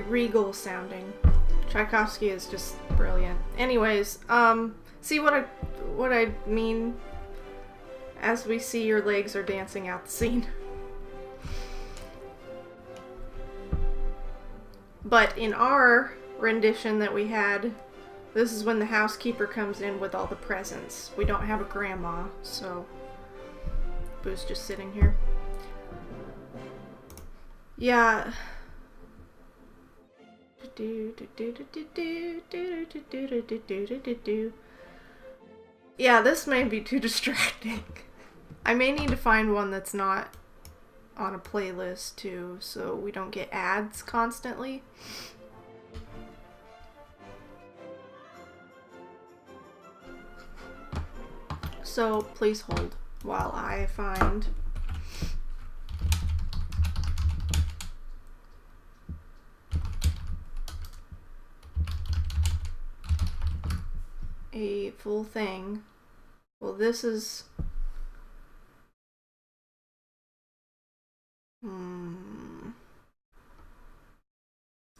regal sounding. Tchaikovsky is just brilliant. Anyways, see what I mean as we see your legs are dancing out the scene. But in our rendition that we had, this is when the housekeeper comes in with all the presents. We don't have a grandma, so Boo's just sitting here. Yeah. Yeah, this may be too distracting. I may need to find one that's not on a playlist too, so we don't get ads constantly. So please hold while I find a full thing. Well, this is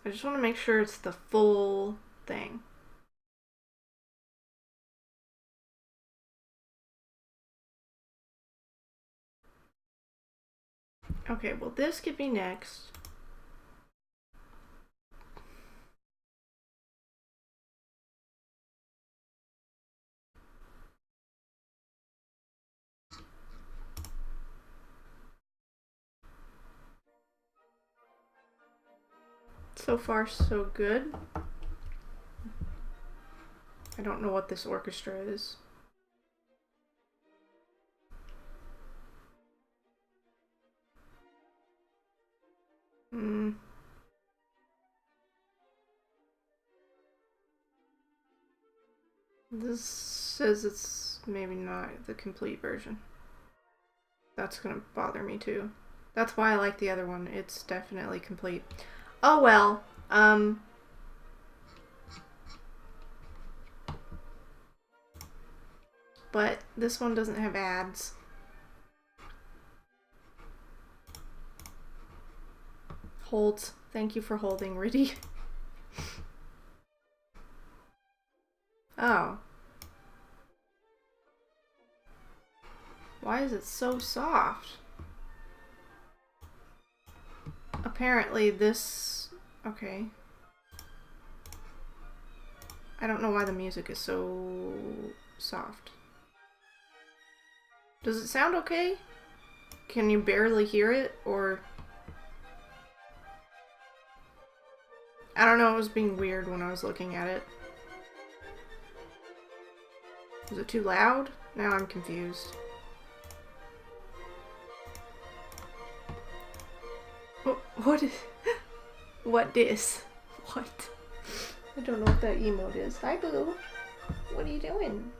I just want to make sure it's the full thing. Okay, well this could be next. So far, so good. I don't know what this orchestra is. This says it's maybe not the complete version. That's gonna bother me too. That's why I like the other one. It's definitely complete. Oh well. But this one doesn't have ads. Holds. Thank you for holding, Riddy. Oh. Why is it so soft? Apparently this... Okay. I don't know why the music is so soft. Does it sound okay? Can you barely hear it, or... I don't know, it was being weird when I was looking at it. Was it too loud? Now I'm confused. What is... What is? What? I don't know what that emote is. Hi, Boo. What are you doing?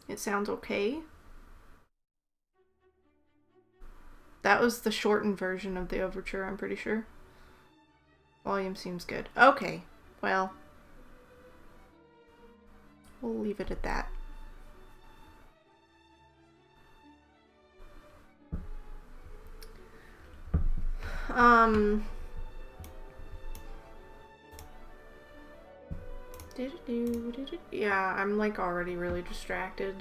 It sounds okay. That was the shortened version of the overture, I'm pretty sure. Volume seems good. Okay, well, we'll leave it at that. Yeah, I'm like already really distracted.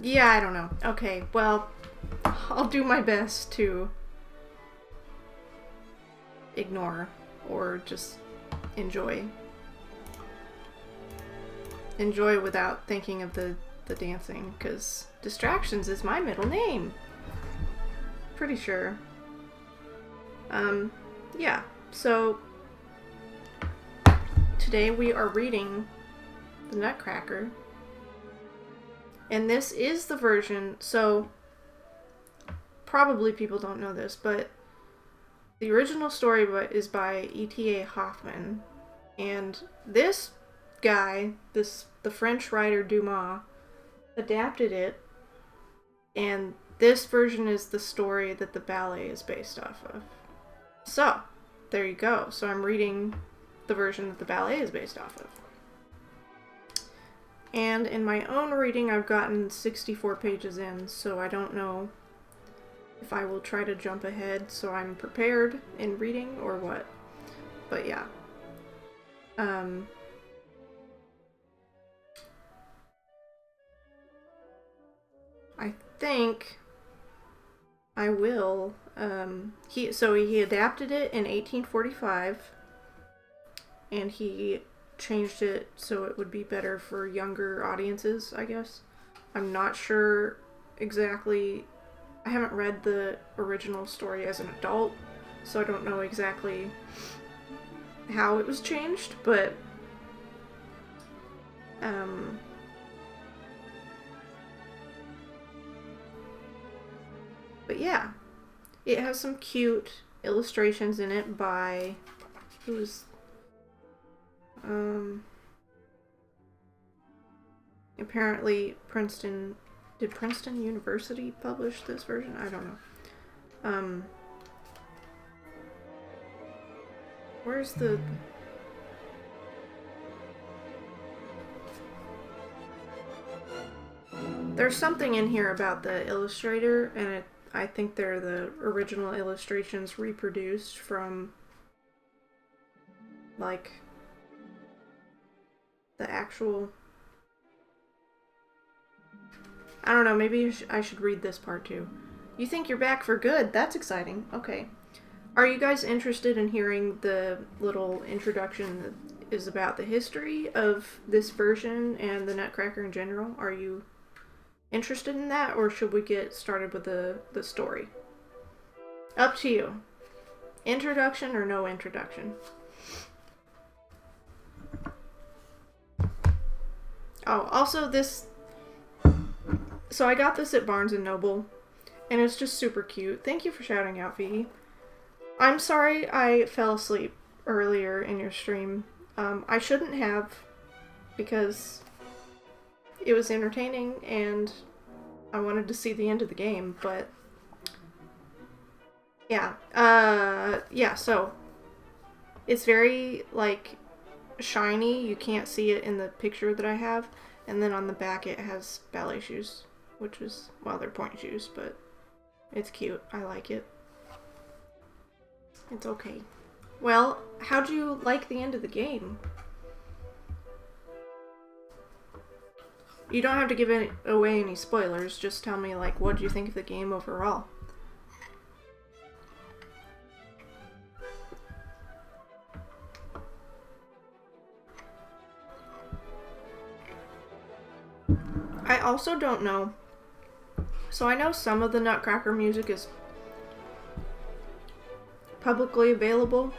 Yeah, I don't know. Okay, well, I'll do my best to ignore or just enjoy. Enjoy without thinking of the dancing, because distractions is my middle name. Pretty sure. Yeah, so today we are reading the Nutcracker. And this is the version, so probably people don't know this, but the original story is by E.T.A. Hoffmann, and this guy, the French writer Dumas, adapted it, and this version is the story that the ballet is based off of. So, there you go. So I'm reading the version that the ballet is based off of. And in my own reading, I've gotten 64 pages in, so I don't know if I will try to jump ahead so I'm prepared in reading or what. But yeah. I think I will. He adapted it in 1845, and he changed it so it would be better for younger audiences, I guess. I'm not sure exactly. I haven't read the original story as an adult, so I don't know exactly how it was changed, but yeah, it has some cute illustrations in it by apparently Princeton. Did Princeton University publish this version? I don't know. Where's the... There's something in here about the illustrator, and I think they're the original illustrations reproduced from, like, the actual... I don't know, maybe I should read this part too. You think you're back for good? That's exciting. Okay. Are you guys interested in hearing the little introduction that is about the history of this version and the Nutcracker in general? Are you interested in that, or should we get started with the story? Up to you. Introduction or no introduction? Oh, also this... So I got this at Barnes & Noble, and it's just super cute. Thank you for shouting out, Fee. I'm sorry I fell asleep earlier in your stream. I shouldn't have, because it was entertaining, and I wanted to see the end of the game, but... Yeah. Yeah, so... It's very, like, shiny. You can't see it in the picture that I have. And then on the back it has ballet shoes. Which is, well, they're point shoes, but it's cute. I like it. It's okay. Well, how'd you like the end of the game? You don't have to give away any spoilers. Just tell me, like, what do you think of the game overall? I also don't know. So I know some of the Nutcracker music is publicly available.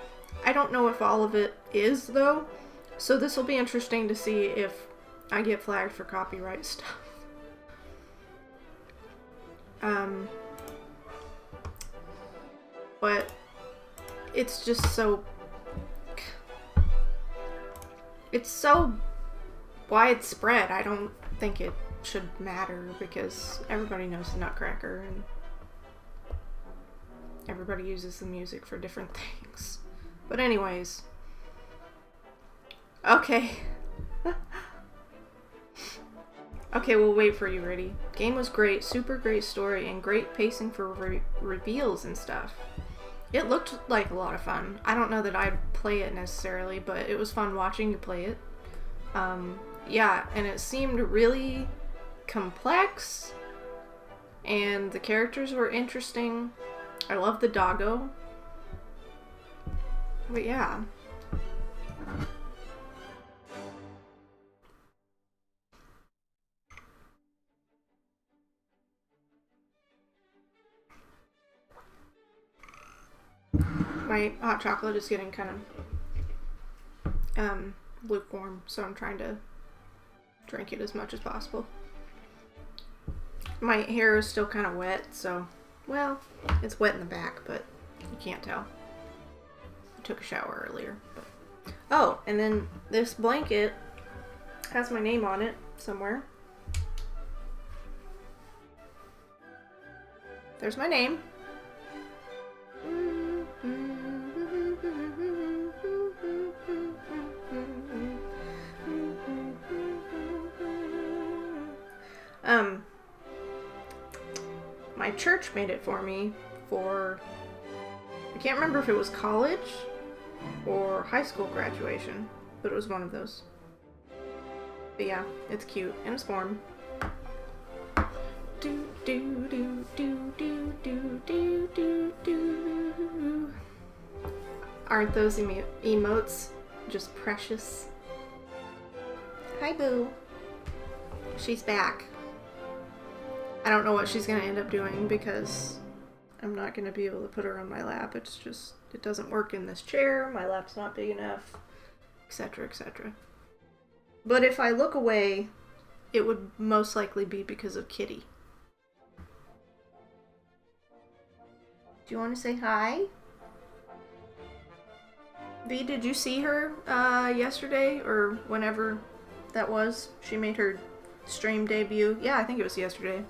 I don't know if all of it is, though. So this will be interesting to see if I get flagged for copyright stuff. But it's just so... It's so widespread. I don't think it should matter because everybody knows the Nutcracker and everybody uses the music for different things. But anyways. Okay. Okay, we'll wait for you, Riddy. Game was great, super great story, and great pacing for reveals and stuff. It looked like a lot of fun. I don't know that I'd play it necessarily, but it was fun watching you play it. Yeah, and it seemed really complex, and the characters were interesting. I love the doggo. But yeah. My hot chocolate is getting kind of lukewarm, so I'm trying to drink it as much as possible. My hair is still kind of wet, so, well, it's wet in the back, but you can't tell. I took a shower earlier. But... Oh, and then this blanket has my name on it somewhere. There's my name. My church made it for me for, I can't remember if it was college or high school graduation, but it was one of those. But yeah, it's cute and it's warm. Do do do do do do do do do. Aren't those emotes just precious? Hi, Boo. She's back. I don't know what she's gonna end up doing because I'm not gonna be able to put her on my lap. It's just, it doesn't work in this chair. My lap's not big enough, etc., etc. But if I look away, it would most likely be because of Kitty. Do you want to say hi? V, did you see her yesterday or whenever that was? She made her stream debut. Yeah, I think it was yesterday.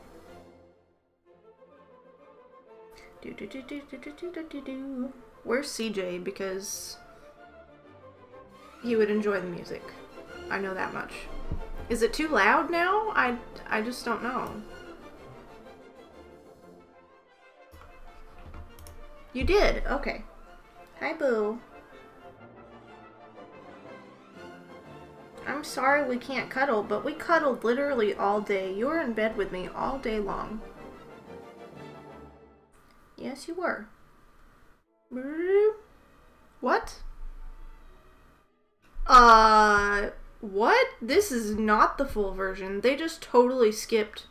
Where's CJ? Because he would enjoy the music. I know that much. Is it too loud now? I just don't know. You did? Okay. Hi, Boo. I'm sorry we can't cuddle, but we cuddled literally all day. You were in bed with me all day long. Yes, you were. What? What? This is not the full version. They just totally skipped.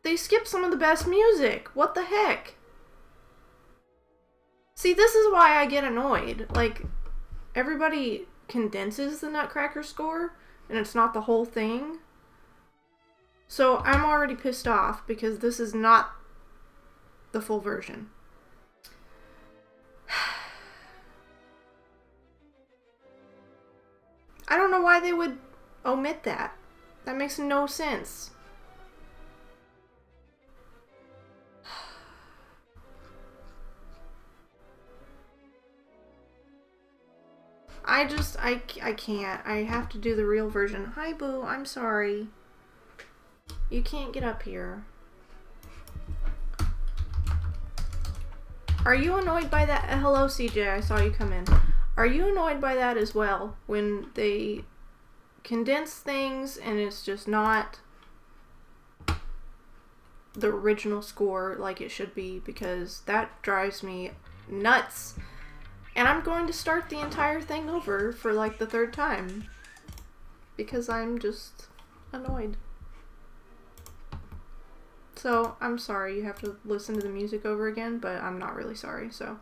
They skipped some of the best music. What the heck? See, this is why I get annoyed. Like, everybody condenses the Nutcracker score, and it's not the whole thing. So I'm already pissed off because this is not the full version. I don't know why they would omit that. That makes no sense. I can't. I have to do the real version. Hi, Boo. I'm sorry. You can't get up here. Are you annoyed by that? Hello, CJ. I saw you come in. Are you annoyed by that as well? When they condense things and it's just not the original score like it should be, because that drives me nuts. And I'm going to start the entire thing over for like the third time because I'm just annoyed. So, I'm sorry you have to listen to the music over again, but I'm not really sorry. So,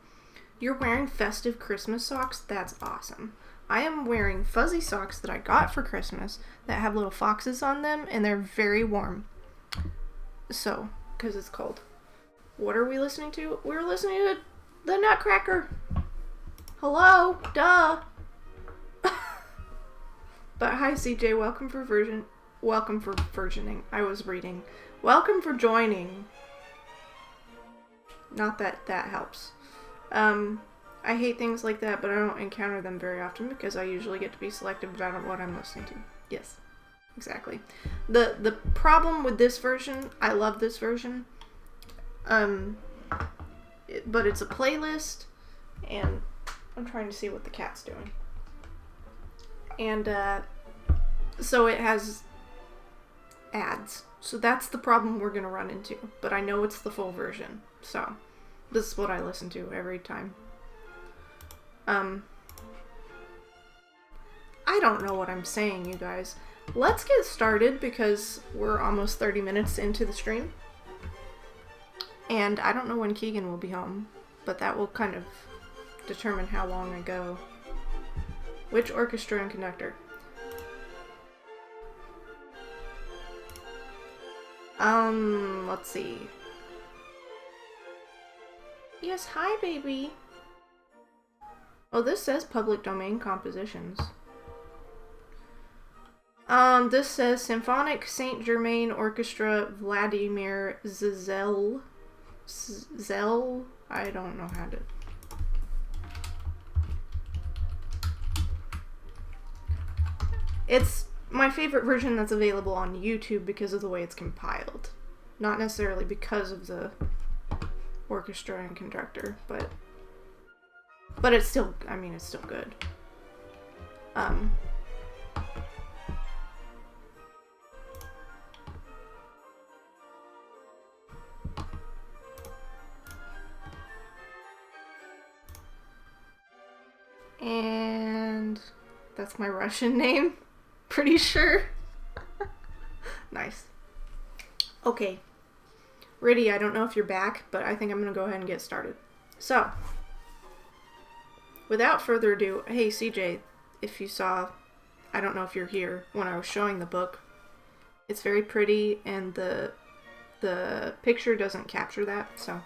you're wearing festive Christmas socks? That's awesome. I am wearing fuzzy socks that I got for Christmas that have little foxes on them, and they're very warm. So, because it's cold. What are we listening to? We're listening to the Nutcracker. Hello? Duh! But hi, CJ. Welcome for versioning. I was reading. Welcome for joining. Not that that helps. I hate things like that, but I don't encounter them very often because I usually get to be selective about what I'm listening to. Yes, exactly. The problem with this version, I love this version, but it's a playlist, and I'm trying to see what the cat's doing. And so it has ads. So that's the problem we're going to run into. But I know it's the full version. So this is what I listen to every time. I don't know what I'm saying, you guys. Let's get started because we're almost 30 minutes into the stream. And I don't know when Keegan will be home. But that will kind of determine how long I go. Which orchestra and conductor? Let's see. Yes, hi, baby. Oh, this says public domain compositions. This says Symphonic Saint Germain Orchestra Vladimir Zell. Zell? I don't know how to... my favorite version that's available on YouTube because of the way it's compiled. Not necessarily because of the orchestra and conductor, but it's still, I mean, it's still good. And that's my Russian name. Pretty sure. Nice. Okay. Riddy, I don't know if you're back, but I think I'm going to go ahead and get started. So, without further ado, hey CJ, if you saw, I don't know if you're here, when I was showing the book, it's very pretty, and the picture doesn't capture that, so,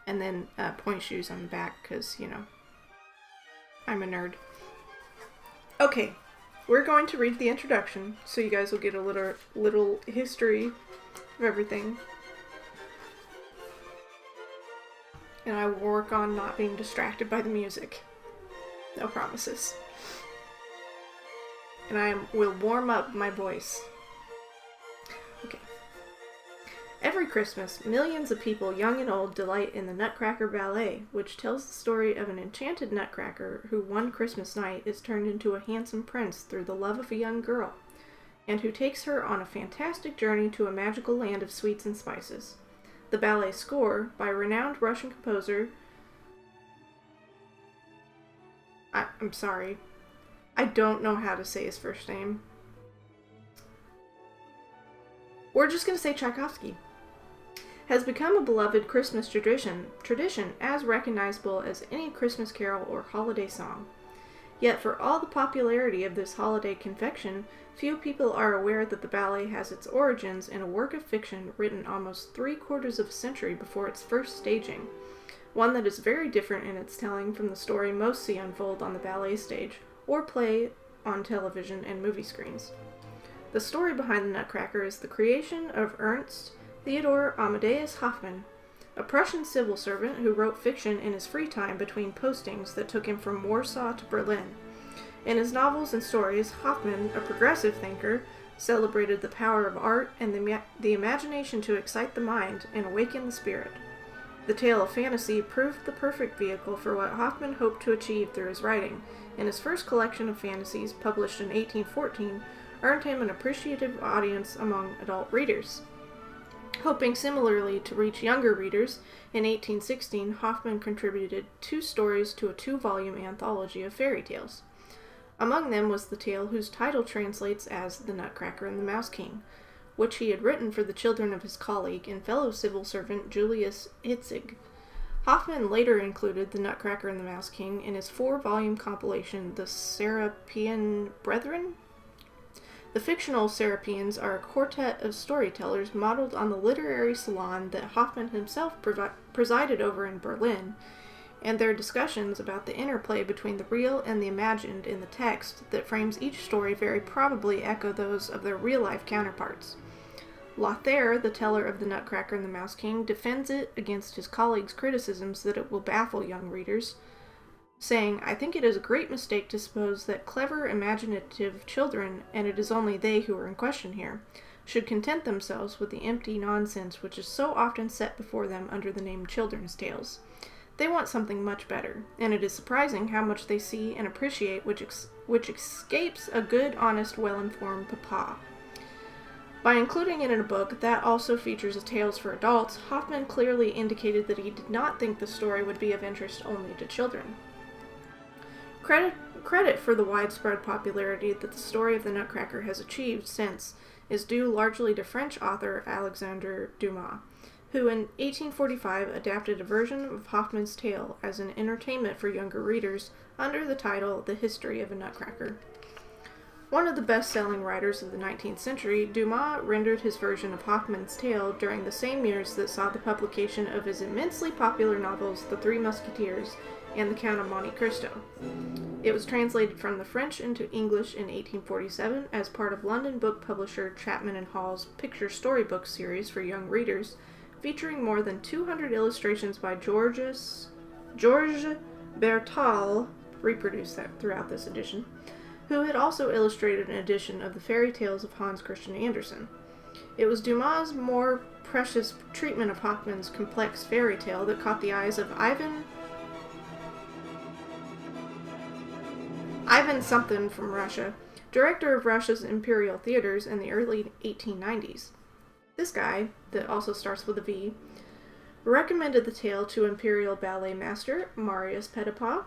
and then point shoes on the back, because, you know, I'm a nerd. Okay, we're going to read the introduction, so you guys will get a little history of everything. And I will work on not being distracted by the music. No promises. And I will warm up my voice. Okay. Every Christmas, millions of people, young and old, delight in the Nutcracker ballet, which tells the story of an enchanted nutcracker who one Christmas night is turned into a handsome prince through the love of a young girl, and who takes her on a fantastic journey to a magical land of sweets and spices. The ballet score, by renowned Russian composer... I'm sorry. I don't know how to say his first name. We're just going to say Tchaikovsky. Has become a beloved Christmas tradition as recognizable as any Christmas carol or holiday song. Yet for all the popularity of this holiday confection, few people are aware that the ballet has its origins in a work of fiction written almost 3/4 of a century before its first staging, one that is very different in its telling from the story most see unfold on the ballet stage, or play on television and movie screens. The story behind the Nutcracker is the creation of Ernst Theodor Amadeus Hoffmann, a Prussian civil servant who wrote fiction in his free time between postings that took him from Warsaw to Berlin. In his novels and stories, Hoffmann, a progressive thinker, celebrated the power of art and the imagination to excite the mind and awaken the spirit. The tale of fantasy proved the perfect vehicle for what Hoffmann hoped to achieve through his writing, and his first collection of fantasies, published in 1814, earned him an appreciative audience among adult readers. Hoping similarly to reach younger readers, in 1816 Hoffmann contributed 2 stories to a 2-volume anthology of fairy tales. Among them was the tale whose title translates as The Nutcracker and the Mouse King, which he had written for the children of his colleague and fellow civil servant Julius Hitzig. Hoffmann later included The Nutcracker and the Mouse King in his 4-volume compilation The Serapion Brethren. The fictional Serapions are a quartet of storytellers modeled on the literary salon that Hoffmann himself presided over in Berlin, and their discussions about the interplay between the real and the imagined in the text that frames each story very probably echo those of their real-life counterparts. Lothair, the teller of The Nutcracker and the Mouse King, defends it against his colleagues' criticisms that it will baffle young readers, saying, "I think it is a great mistake to suppose that clever, imaginative children, and it is only they who are in question here, should content themselves with the empty nonsense which is so often set before them under the name children's tales. They want something much better, and it is surprising how much they see and appreciate which escapes a good, honest, well-informed papa." By including it in a book that also features tales for adults, Hoffmann clearly indicated that he did not think the story would be of interest only to children. Credit for the widespread popularity that the story of the Nutcracker has achieved since is due largely to French author Alexandre Dumas, who in 1845 adapted a version of Hoffmann's tale as an entertainment for younger readers under the title The History of a Nutcracker. One of the best-selling writers of the 19th century, Dumas rendered his version of Hoffmann's tale during the same years that saw the publication of his immensely popular novels The Three Musketeers and The Count of Monte Cristo. It was translated from the French into English in 1847 as part of London book publisher Chapman and Hall's picture storybook series for young readers, featuring more than 200 illustrations by Georges Bertal, reproduced that throughout this edition, who had also illustrated an edition of the fairy tales of Hans Christian Andersen. It was Dumas' more precious treatment of Hoffmann's complex fairy tale that caught the eyes of Ivan something from Russia, director of Russia's Imperial Theaters in the early 1890s. This guy, that also starts with a V, recommended the tale to Imperial Ballet Master Marius Petipa,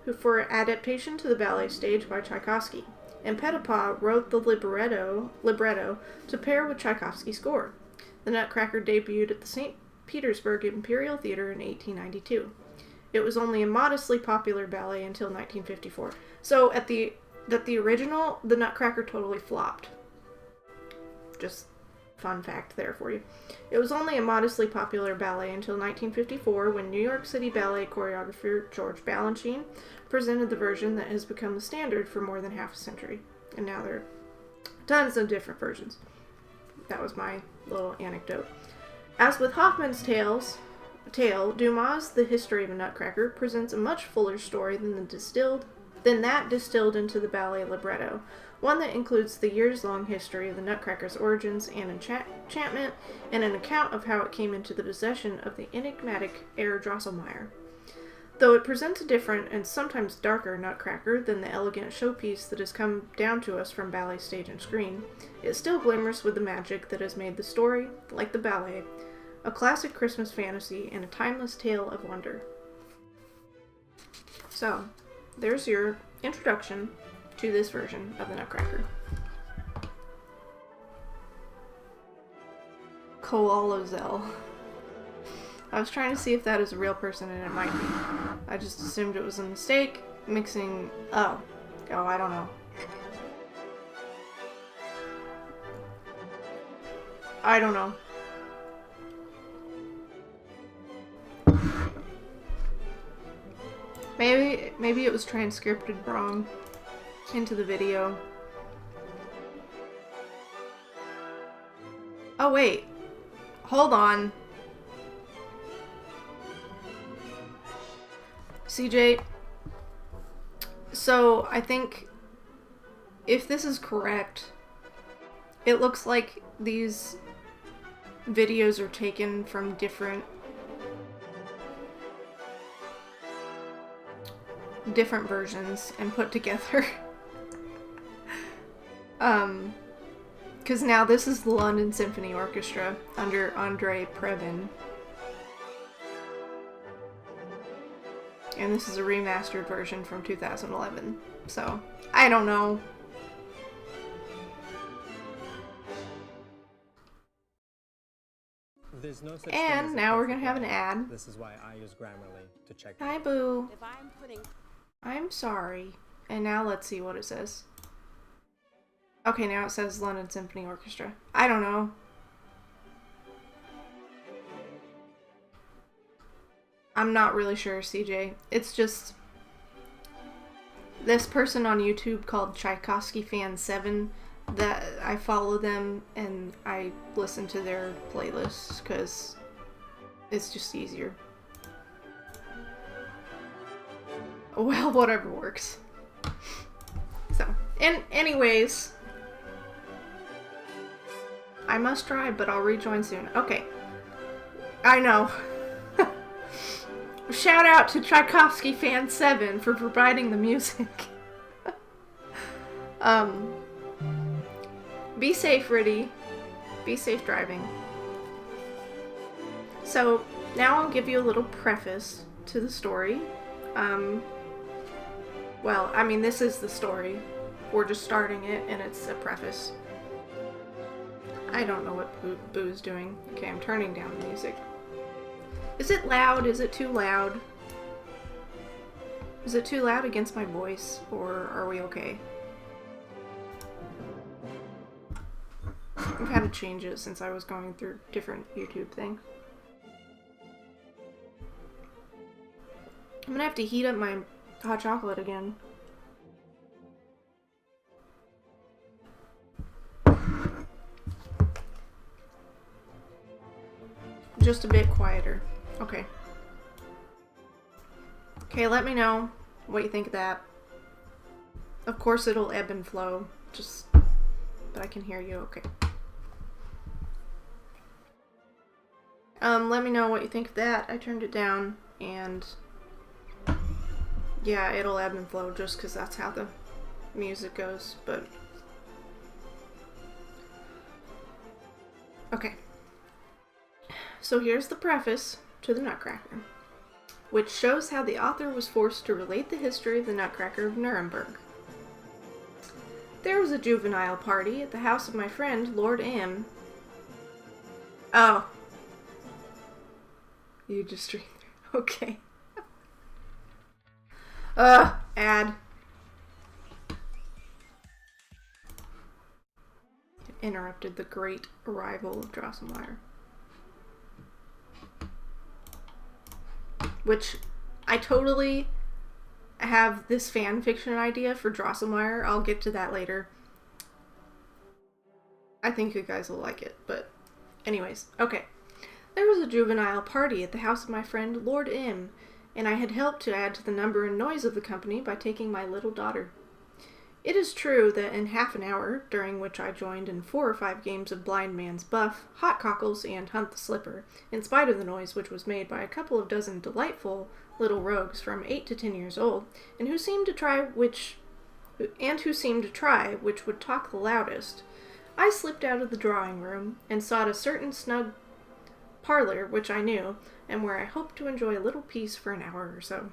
who for adaptation to the ballet stage by Tchaikovsky, and Petipa wrote the libretto to pair with Tchaikovsky's score. The Nutcracker debuted at the St. Petersburg Imperial Theater in 1892. It was only a modestly popular ballet until 1954. So at the original, the Nutcracker totally flopped. Just fun fact there for you. It was only a modestly popular ballet until 1954 when New York City ballet choreographer George Balanchine presented the version that has become the standard for more than half a century. And now there are tons of different versions. That was my little anecdote. As with Hoffmann's tale, Dumas' The History of a Nutcracker presents a much fuller story than that distilled into the ballet libretto, one that includes the years-long history of the Nutcracker's origins and enchantment, and an account of how it came into the possession of the enigmatic Herr Drosselmeyer. Though it presents a different and sometimes darker Nutcracker than the elegant showpiece that has come down to us from ballet stage and screen, it still glimmers with the magic that has made the story, like the ballet, a classic Christmas fantasy and a timeless tale of wonder. So, there's your introduction to this version of the Nutcracker. Koalozel. I was trying to see if that is a real person, and it might be. I just assumed it was a mistake, mixing... Oh, I don't know. I don't know. Maybe it was transcripted wrong into the video. Oh wait, hold on. CJ, so I think if this is correct, it looks like these videos are taken from different versions and put together. Because now this is the London Symphony Orchestra under Andrei Previn. And this is a remastered version from 2011. So, I don't know. There's no such and now we're gonna have an ad. This is why I use Grammarly to check. Hi, Boo. I'm sorry. And now let's see what it says. Okay, now it says London Symphony Orchestra. I don't know. I'm not really sure, CJ. It's just this person on YouTube called Tchaikovsky Fan 7 that I follow them and I listen to their playlists because it's just easier. Well, whatever works. So, and anyways, I must drive, but I'll rejoin soon. Okay. I know. Shout out to Tchaikovsky Fan 7 for providing the music. Be safe, Riddy. Be safe driving. So, now I'll give you a little preface to the story. Well, I mean, this is the story. We're just starting it, and it's a preface. I don't know what Boo's doing. Okay, I'm turning down the music. Is it loud? Is it too loud? Is it too loud against my voice, or are we okay? I've had to change it since I was going through different YouTube things. I'm gonna have to heat up my hot chocolate again. Just a bit quieter. Okay. Okay, let me know what you think of that. Of course it'll ebb and flow, but I can hear you okay. Let me know what you think of that. I turned it down, and yeah, it'll ebb and flow just because that's how the music goes, but okay. So here's the preface to the Nutcracker, which shows how the author was forced to relate the history of the Nutcracker of Nuremberg. There was a juvenile party at the house of my friend, Lord M. Oh. You just read through. Okay. Ad. Interrupted the great arrival of Drosselmeyer. Which, I totally have this fan fiction idea for Drosselmeyer. I'll get to that later. I think you guys will like it, but anyways, okay. There was a juvenile party at the house of my friend Lord M, and I had helped to add to the number and noise of the company by taking my little daughter. It is true that in half an hour, during which I joined in 4 or 5 games of Blind Man's Buff, Hot Cockles, and Hunt the Slipper, in spite of the noise which was made by a couple of dozen delightful little rogues from 8 to 10 years old, and who seemed to try which would talk the loudest, I slipped out of the drawing room and sought a certain snug parlor which I knew, and where I hoped to enjoy a little peace for an hour or so.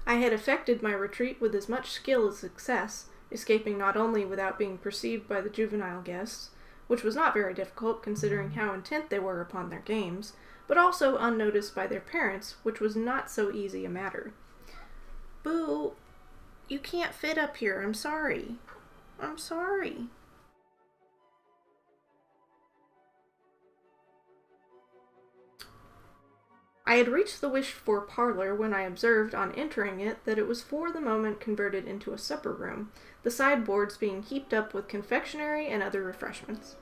I had effected my retreat with as much skill as success, escaping not only without being perceived by the juvenile guests, which was not very difficult considering how intent they were upon their games, but also unnoticed by their parents, which was not so easy a matter. Boo, you can't fit up here, I'm sorry. I'm sorry. I had reached the wished-for parlor when I observed on entering it that it was for the moment converted into a supper room, the sideboards being heaped up with confectionery and other refreshments.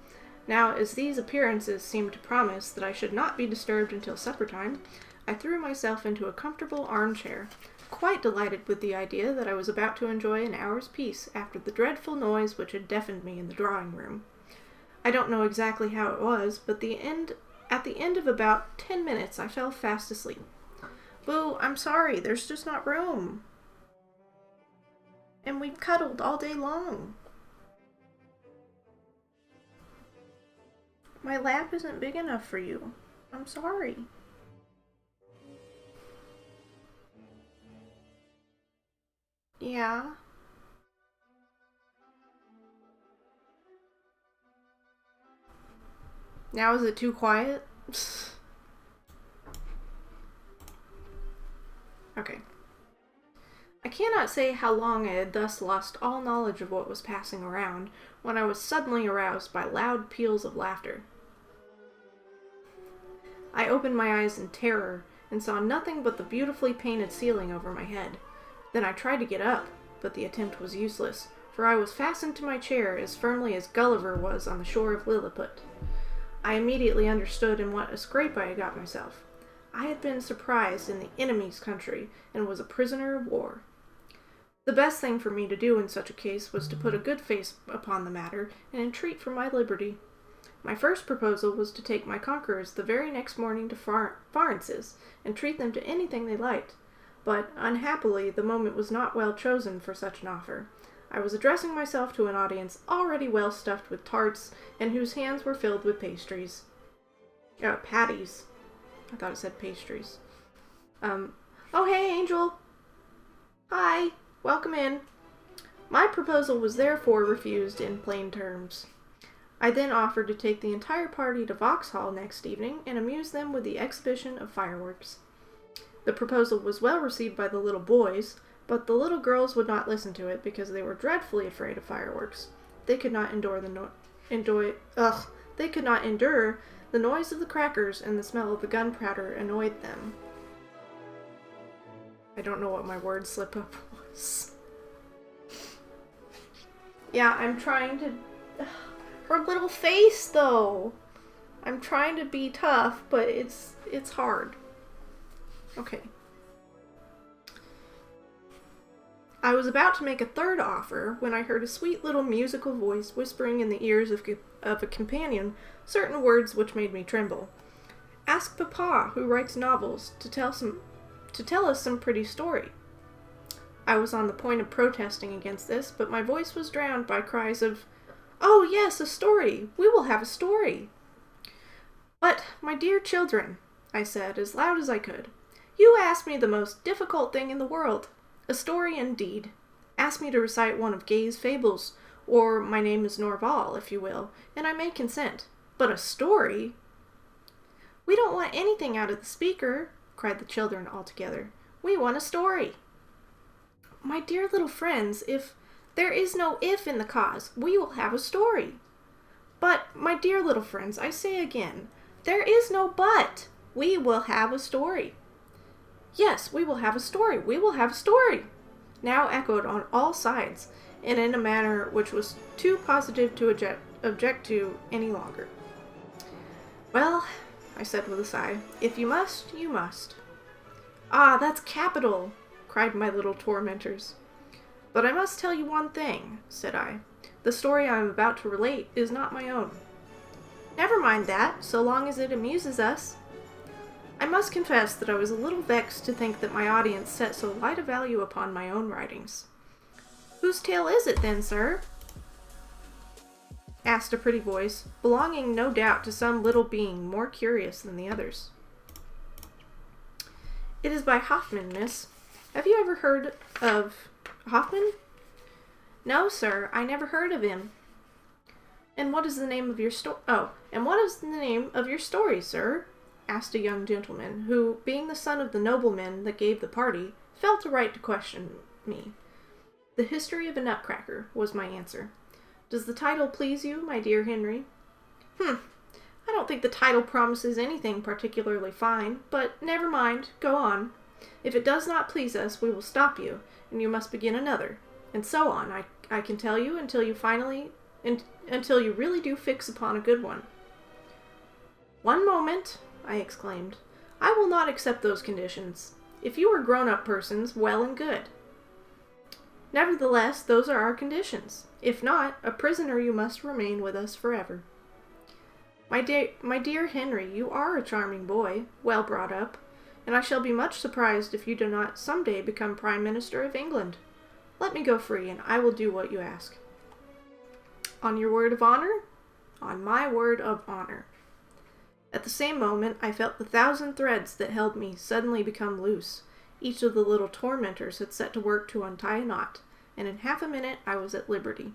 Now, as these appearances seemed to promise that I should not be disturbed until supper time, I threw myself into a comfortable armchair, quite delighted with the idea that I was about to enjoy an hour's peace after the dreadful noise which had deafened me in the drawing room. I don't know exactly how it was, but at the end of about 10 minutes, I fell fast asleep. Boo, I'm sorry, there's just not room. And we've cuddled all day long. My lap isn't big enough for you. I'm sorry. Yeah. Now is it too quiet? Okay. I cannot say how long I had thus lost all knowledge of what was passing around, when I was suddenly aroused by loud peals of laughter. I opened my eyes in terror, and saw nothing but the beautifully painted ceiling over my head. Then I tried to get up, but the attempt was useless, for I was fastened to my chair as firmly as Gulliver was on the shore of Lilliput. I immediately understood in what a scrape I had got myself. I had been surprised in the enemy's country, and was a prisoner of war. The best thing for me to do in such a case was to put a good face upon the matter, and entreat for my liberty. My first proposal was to take my conquerors the very next morning to Farence's, and treat them to anything they liked, but, unhappily, the moment was not well chosen for such an offer. I was addressing myself to an audience already well stuffed with tarts, and whose hands were filled with pastries. Patties. I thought it said pastries. Oh hey, Angel! Hi! Welcome in. My proposal was therefore refused in plain terms. I then offered to take the entire party to Vauxhall next evening, and amuse them with the exhibition of fireworks. The proposal was well received by the little boys, but the little girls would not listen to it because they were dreadfully afraid of fireworks. They could not endure the noise of the crackers, and the smell of the gunpowder annoyed them. I don't know what my word slip up was. Yeah, I'm trying to... Her little face, though! I'm trying to be tough, but it's hard. Okay. I was about to make a third offer when I heard a sweet little musical voice whispering in the ears of a companion certain words which made me tremble. Ask Papa, who writes novels, to tell us some pretty story. I was on the point of protesting against this, but my voice was drowned by cries of, "Oh yes, a story! We will have a story!" "But, my dear children," I said as loud as I could, "you asked me the most difficult thing in the world. A story indeed. Ask me to recite one of Gay's fables, or My Name is Norval, if you will, and I may consent. But a story?" "We don't want anything out of the speaker," cried the children all together. "We want a story." "My dear little friends, if there is no if in the cause, we will have a story." "But, my dear little friends, I say again, there is no but. We will have a story." "Yes, we will have a story. We will have a story," now echoed on all sides, and in a manner which was too positive to object to any longer. "Well," I said with a sigh, "if you must, you must." "Ah, that's capital!" cried my little tormentors. "But I must tell you one thing," said I. "The story I am about to relate is not my own." "Never mind that, so long as it amuses us." I must confess that I was a little vexed to think that my audience set so light a value upon my own writings. "Whose tale is it, then, sir?" asked a pretty voice, belonging no doubt to some little being more curious than the others. "It is by Hoffman, miss. Have you ever heard of Hoffman?" "No, sir, I never heard of him." "And what is the name of your story, sir?" asked a young gentleman, who, being the son of the nobleman that gave the party, felt a right to question me. "The History of a Nutcracker," was my answer. "Does the title please you, my dear Henry?" I don't think the title promises anything particularly fine, but never mind, go on. If it does not please us, we will stop you, and you must begin another, and so on, I can tell you, until you really do fix upon a good one." "One moment," I exclaimed. "I will not accept those conditions. If you are grown-up persons, well and good. Nevertheless, those are our conditions. If not, a prisoner you must remain with us forever." My dear Henry, you are a charming boy, well brought up, and I shall be much surprised if you do not some day become Prime Minister of England. Let me go free, and I will do what you ask." "On your word of honor?" "On my word of honor." At the same moment, I felt the 1,000 threads that held me suddenly become loose. Each of the little tormentors had set to work to untie a knot, and in half a minute I was at liberty.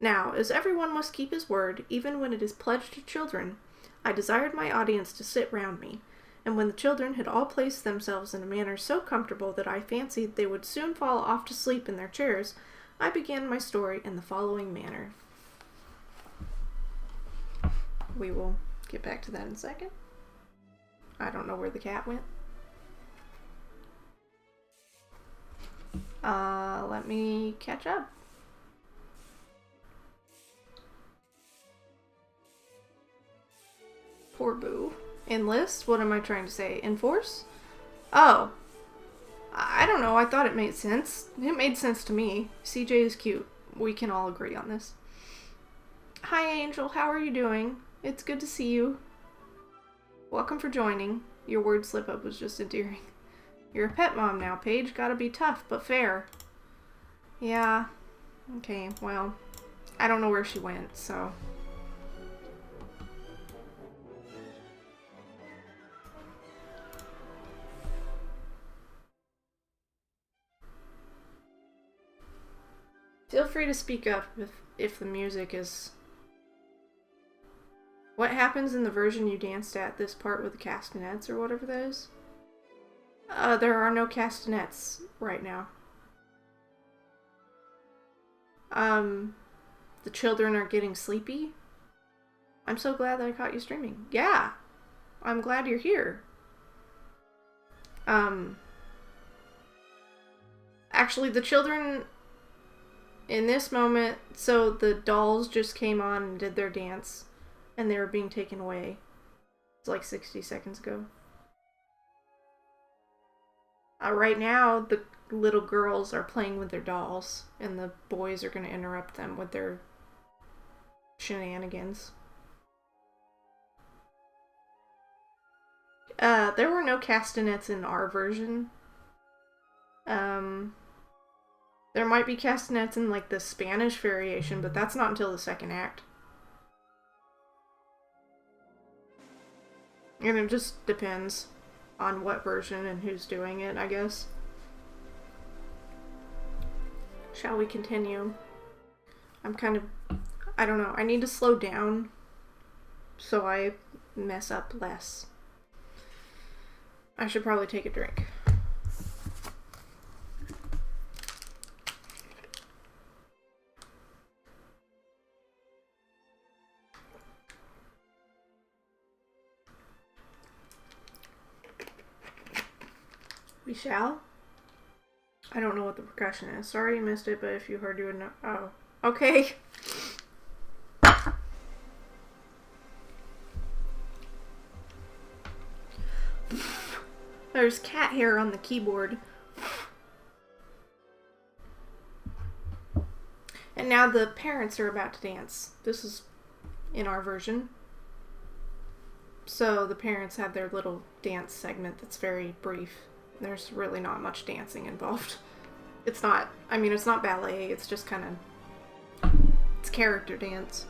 Now, as everyone must keep his word, even when it is pledged to children, I desired my audience to sit round me, and when the children had all placed themselves in a manner so comfortable that I fancied they would soon fall off to sleep in their chairs, I began my story in the following manner. We will get back to that in a second. I don't know where the cat went. Let me catch up. Poor Boo. Enlist? What am I trying to say? Enforce? Oh. I don't know. I thought it made sense. It made sense to me. CJ is cute. We can all agree on this. "Hi, Angel. How are you doing? It's good to see you. Welcome for joining." Your word slip-up was just endearing. "You're a pet mom now, Paige. Gotta be tough, but fair." Yeah. Okay, well, I don't know where she went, so... Feel free to speak up if the music is... What happens in the version you danced at, this part with the castanets or whatever that is? There are no castanets right now. The children are getting sleepy? I'm so glad that I caught you streaming. Yeah! I'm glad you're here. Actually, the children in this moment, so the dolls just came on and did their dance, and they were being taken away. It's like 60 seconds ago. Right now, little girls are playing with their dolls, and the boys are going to interrupt them with their shenanigans. There were no castanets in our version. There might be castanets in, like, the Spanish variation, but that's not until the second act. And it just depends on what version and who's doing it, I guess. Shall we continue? I'm kind of... I don't know. I need to slow down so I mess up less. I should probably take a drink. We shall? I don't know what the percussion is. Sorry you missed it, but if you heard, you would know. Oh. Okay. There's cat hair on the keyboard. And now the parents are about to dance. This is in our version. So the parents have their little dance segment that's very brief. There's really not much dancing involved. It's not, I mean, it's not ballet, it's just kind of, it's character dance.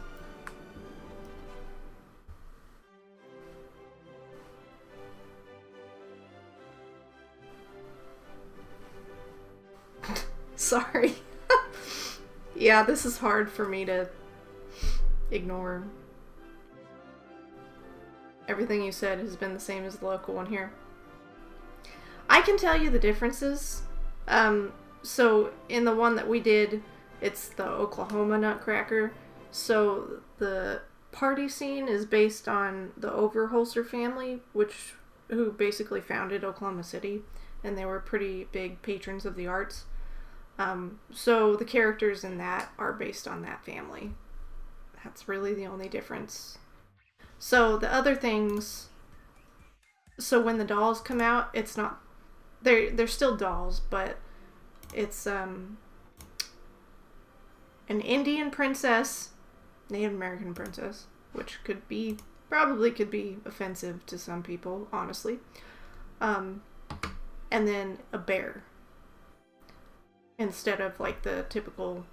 Sorry. Yeah, this is hard for me to ignore. Everything you said has been the same as the local one here. I can tell you the differences. So in the one that we did, it's the Oklahoma Nutcracker. So the party scene is based on the Overholser family, who basically founded Oklahoma City, and they were pretty big patrons of the arts. So the characters in that are based on that family. That's really the only difference. So the other things, so when the dolls come out, it's not, they're still dolls, but it's an Indian princess, Native American princess, which probably could be offensive to some people, honestly. And then a bear, instead of like the typical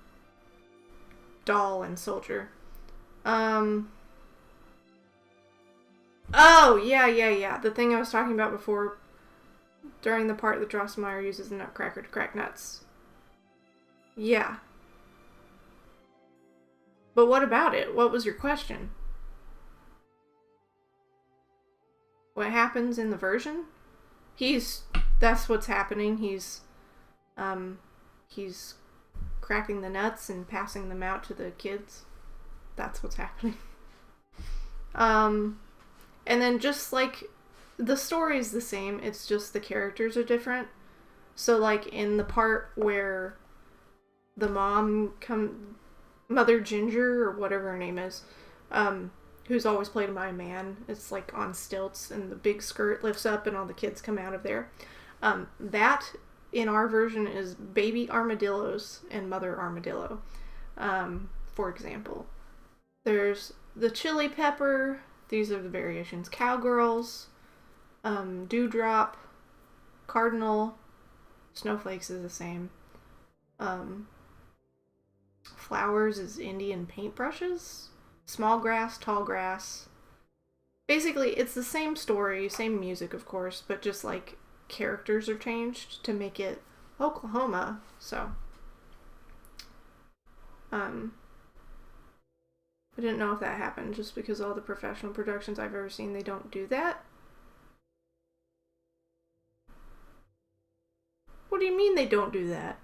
doll and soldier. Oh, yeah. The thing I was talking about before, during the part that Drosselmeyer uses the Nutcracker to crack nuts. Yeah. But what about it? What was your question? What happens in the version? That's what's happening. He's cracking the nuts and passing them out to the kids. That's what's happening. And then just like, the story's the same, it's just the characters are different. So like in the part where the Mother Ginger, or whatever her name is, who's always played by a man, it's like on stilts and the big skirt lifts up and all the kids come out of there. That in our version is baby armadillos and Mother Armadillo, for example. There's the chili pepper. These are the variations. Cowgirls, Dewdrop, Cardinal, Snowflakes is the same. Flowers is Indian paintbrushes. Small grass, tall grass. Basically, it's the same story, same music, of course, but just like characters are changed to make it Oklahoma. So, I didn't know if that happened, just because all the professional productions I've ever seen, they don't do that. What do you mean they don't do that?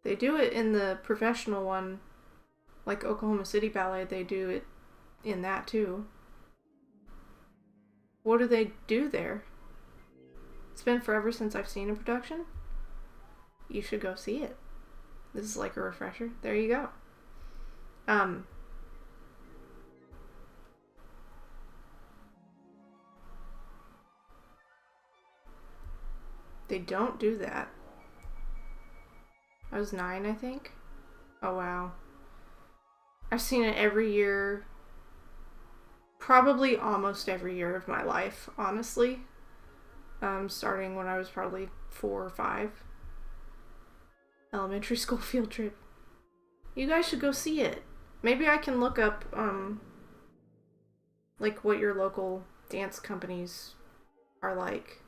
They do it in the professional one, like Oklahoma City Ballet, they do it in that too. What do they do there? It's been forever since I've seen a production. You should go see it. This is like a refresher. There you go. They don't do that. I was 9, I think. Oh, wow. I've seen it every year. Probably almost every year of my life, honestly. Starting when I was probably 4 or 5. Elementary school field trip. You guys should go see it. Maybe I can look up, like, what your local dance companies are like.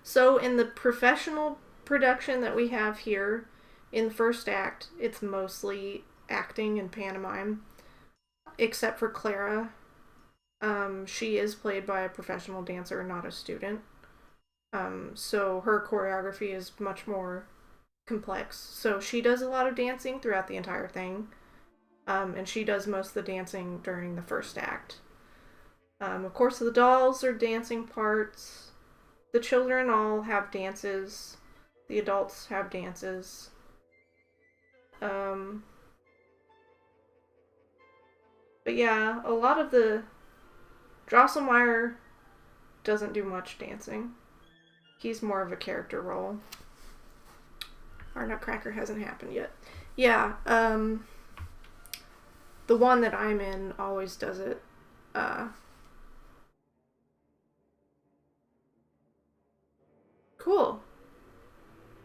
So in the professional production that we have here, in the first act, it's mostly acting and pantomime, except for Clara. She is played by a professional dancer, not a student. So her choreography is much more complex. So she does a lot of dancing throughout the entire thing. And she does most of the dancing during the first act. Of course, the dolls are dancing parts. The children all have dances. The adults have dances. But yeah, a lot of the... Drosselmeyer doesn't do much dancing. He's more of a character role. Our Nutcracker hasn't happened yet. Yeah, the one that I'm in always does it. Cool.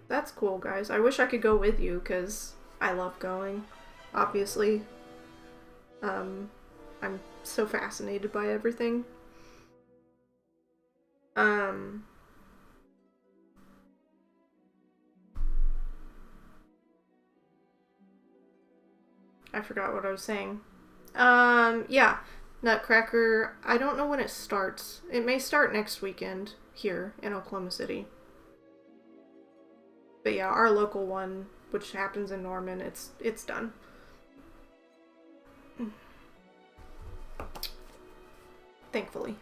That's cool, guys. I wish I could go with you, because I love going, obviously. I'm so fascinated by everything. I forgot what I was saying. Yeah. Nutcracker, I don't know when it starts. It may start next weekend here in Oklahoma City. But yeah, our local one, which happens in Norman, it's done. Thankfully.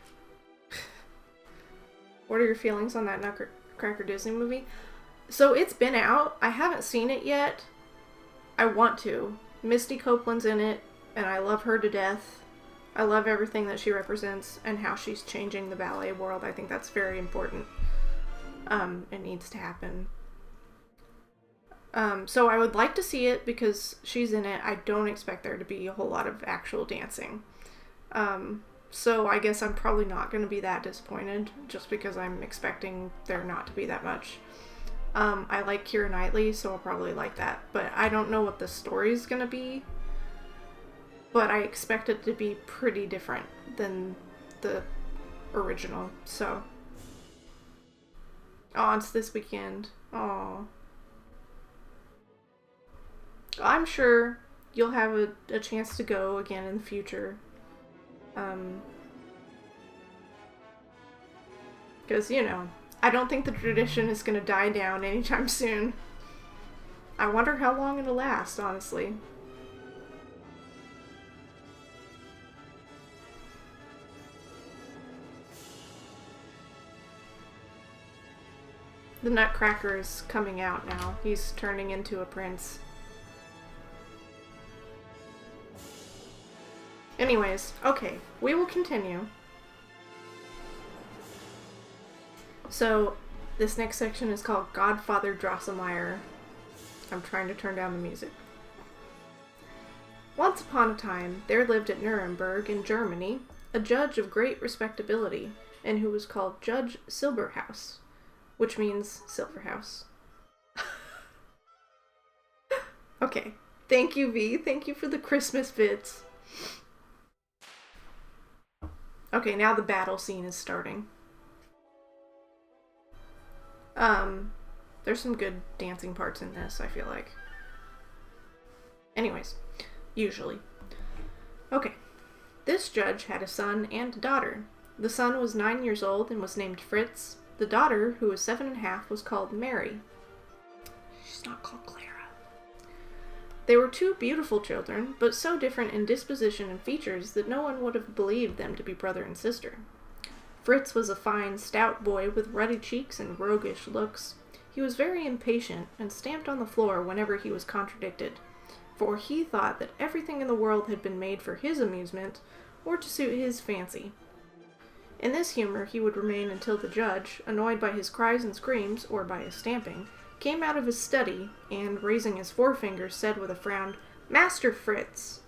What are your feelings on that Nutcracker Disney movie? So it's been out. I haven't seen it yet. I want to. Misty Copeland's in it, and I love her to death. I love everything that she represents and how she's changing the ballet world. I think that's very important. It needs to happen. So I would like to see it because she's in it. I don't expect there to be a whole lot of actual dancing. So I guess I'm probably not going to be that disappointed just because I'm expecting there not to be that much. I like Keira Knightley, so I'll probably like that. But I don't know what the story's going to be. But I expect it to be pretty different than the original, so. Oh, it's this weekend. Oh. I'm sure you'll have a chance to go again in the future. Because, you know, I don't think the tradition is going to die down anytime soon. I wonder how long it'll last, honestly. The Nutcracker is coming out now. He's turning into a prince. Anyways, okay, we will continue. So, this next section is called Godfather Drosselmeyer. I'm trying to turn down the music. Once upon a time, there lived at Nuremberg in Germany a judge of great respectability, and who was called Judge Silberhaus, which means Silver House. Okay, thank you, V. Thank you for the Christmas bits. Okay, now the battle scene is starting. There's some good dancing parts in this, I feel like. Anyways, usually. Okay. This judge had a son and a daughter. The son was 9 years old and was named Fritz. The daughter, who was 7.5, was called Mary. She's not called Clara. They were two beautiful children, but so different in disposition and features that no one would have believed them to be brother and sister. Fritz was a fine, stout boy with ruddy cheeks and roguish looks. He was very impatient and stamped on the floor whenever he was contradicted, for he thought that everything in the world had been made for his amusement, or to suit his fancy. In this humor he would remain until the judge, annoyed by his cries and screams, or by his stamping, came out of his study, and, raising his forefinger, said with a frown, "Master Fritz!"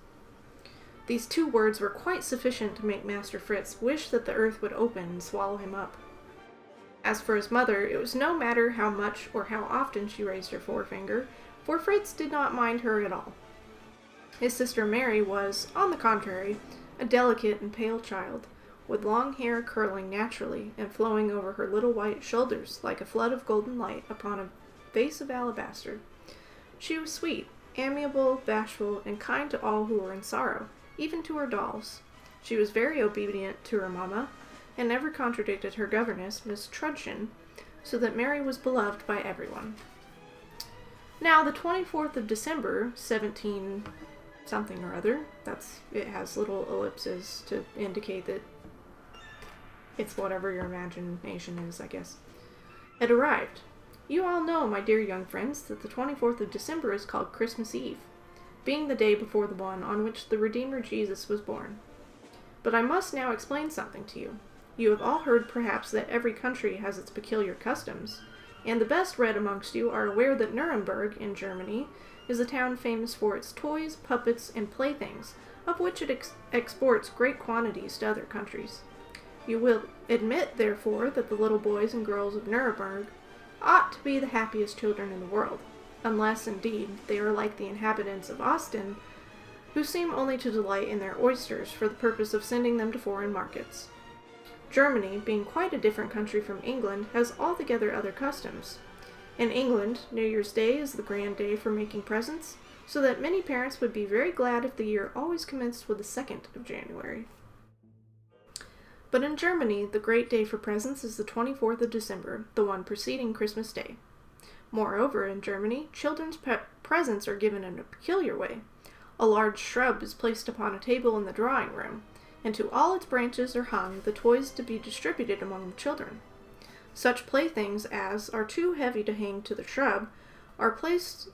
These 2 words were quite sufficient to make Master Fritz wish that the earth would open and swallow him up. As for his mother, it was no matter how much or how often she raised her forefinger, for Fritz did not mind her at all. His sister Mary was, on the contrary, a delicate and pale child, with long hair curling naturally and flowing over her little white shoulders like a flood of golden light upon a vase of alabaster. She was sweet, amiable, bashful, and kind to all who were in sorrow, even to her dolls. She was very obedient to her mamma, and never contradicted her governess, Miss Trudchen, so that Mary was beloved by everyone. Now, the 24th of December, 17 something or other, it has little ellipses to indicate that it's whatever your imagination is, I guess, had arrived. You all know, my dear young friends, that the 24th of December is called Christmas Eve, being the day before the one on which the Redeemer Jesus was born. But I must now explain something to you. You have all heard, perhaps, that every country has its peculiar customs, and the best read amongst you are aware that Nuremberg, in Germany, is a town famous for its toys, puppets, and playthings, of which it exports great quantities to other countries. You will admit, therefore, that the little boys and girls of Nuremberg ought to be the happiest children in the world, unless, indeed, they are like the inhabitants of Ostend, who seem only to delight in their oysters for the purpose of sending them to foreign markets. Germany, being quite a different country from England, has altogether other customs. In England, New Year's Day is the grand day for making presents, so that many parents would be very glad if the year always commenced with the 2nd of January. But in Germany, the great day for presents is the 24th of December, the one preceding Christmas Day. Moreover, in Germany, children's presents are given in a peculiar way. A large shrub is placed upon a table in the drawing room, and to all its branches are hung the toys to be distributed among the children. Such playthings as are too heavy to hang to the shrub are placed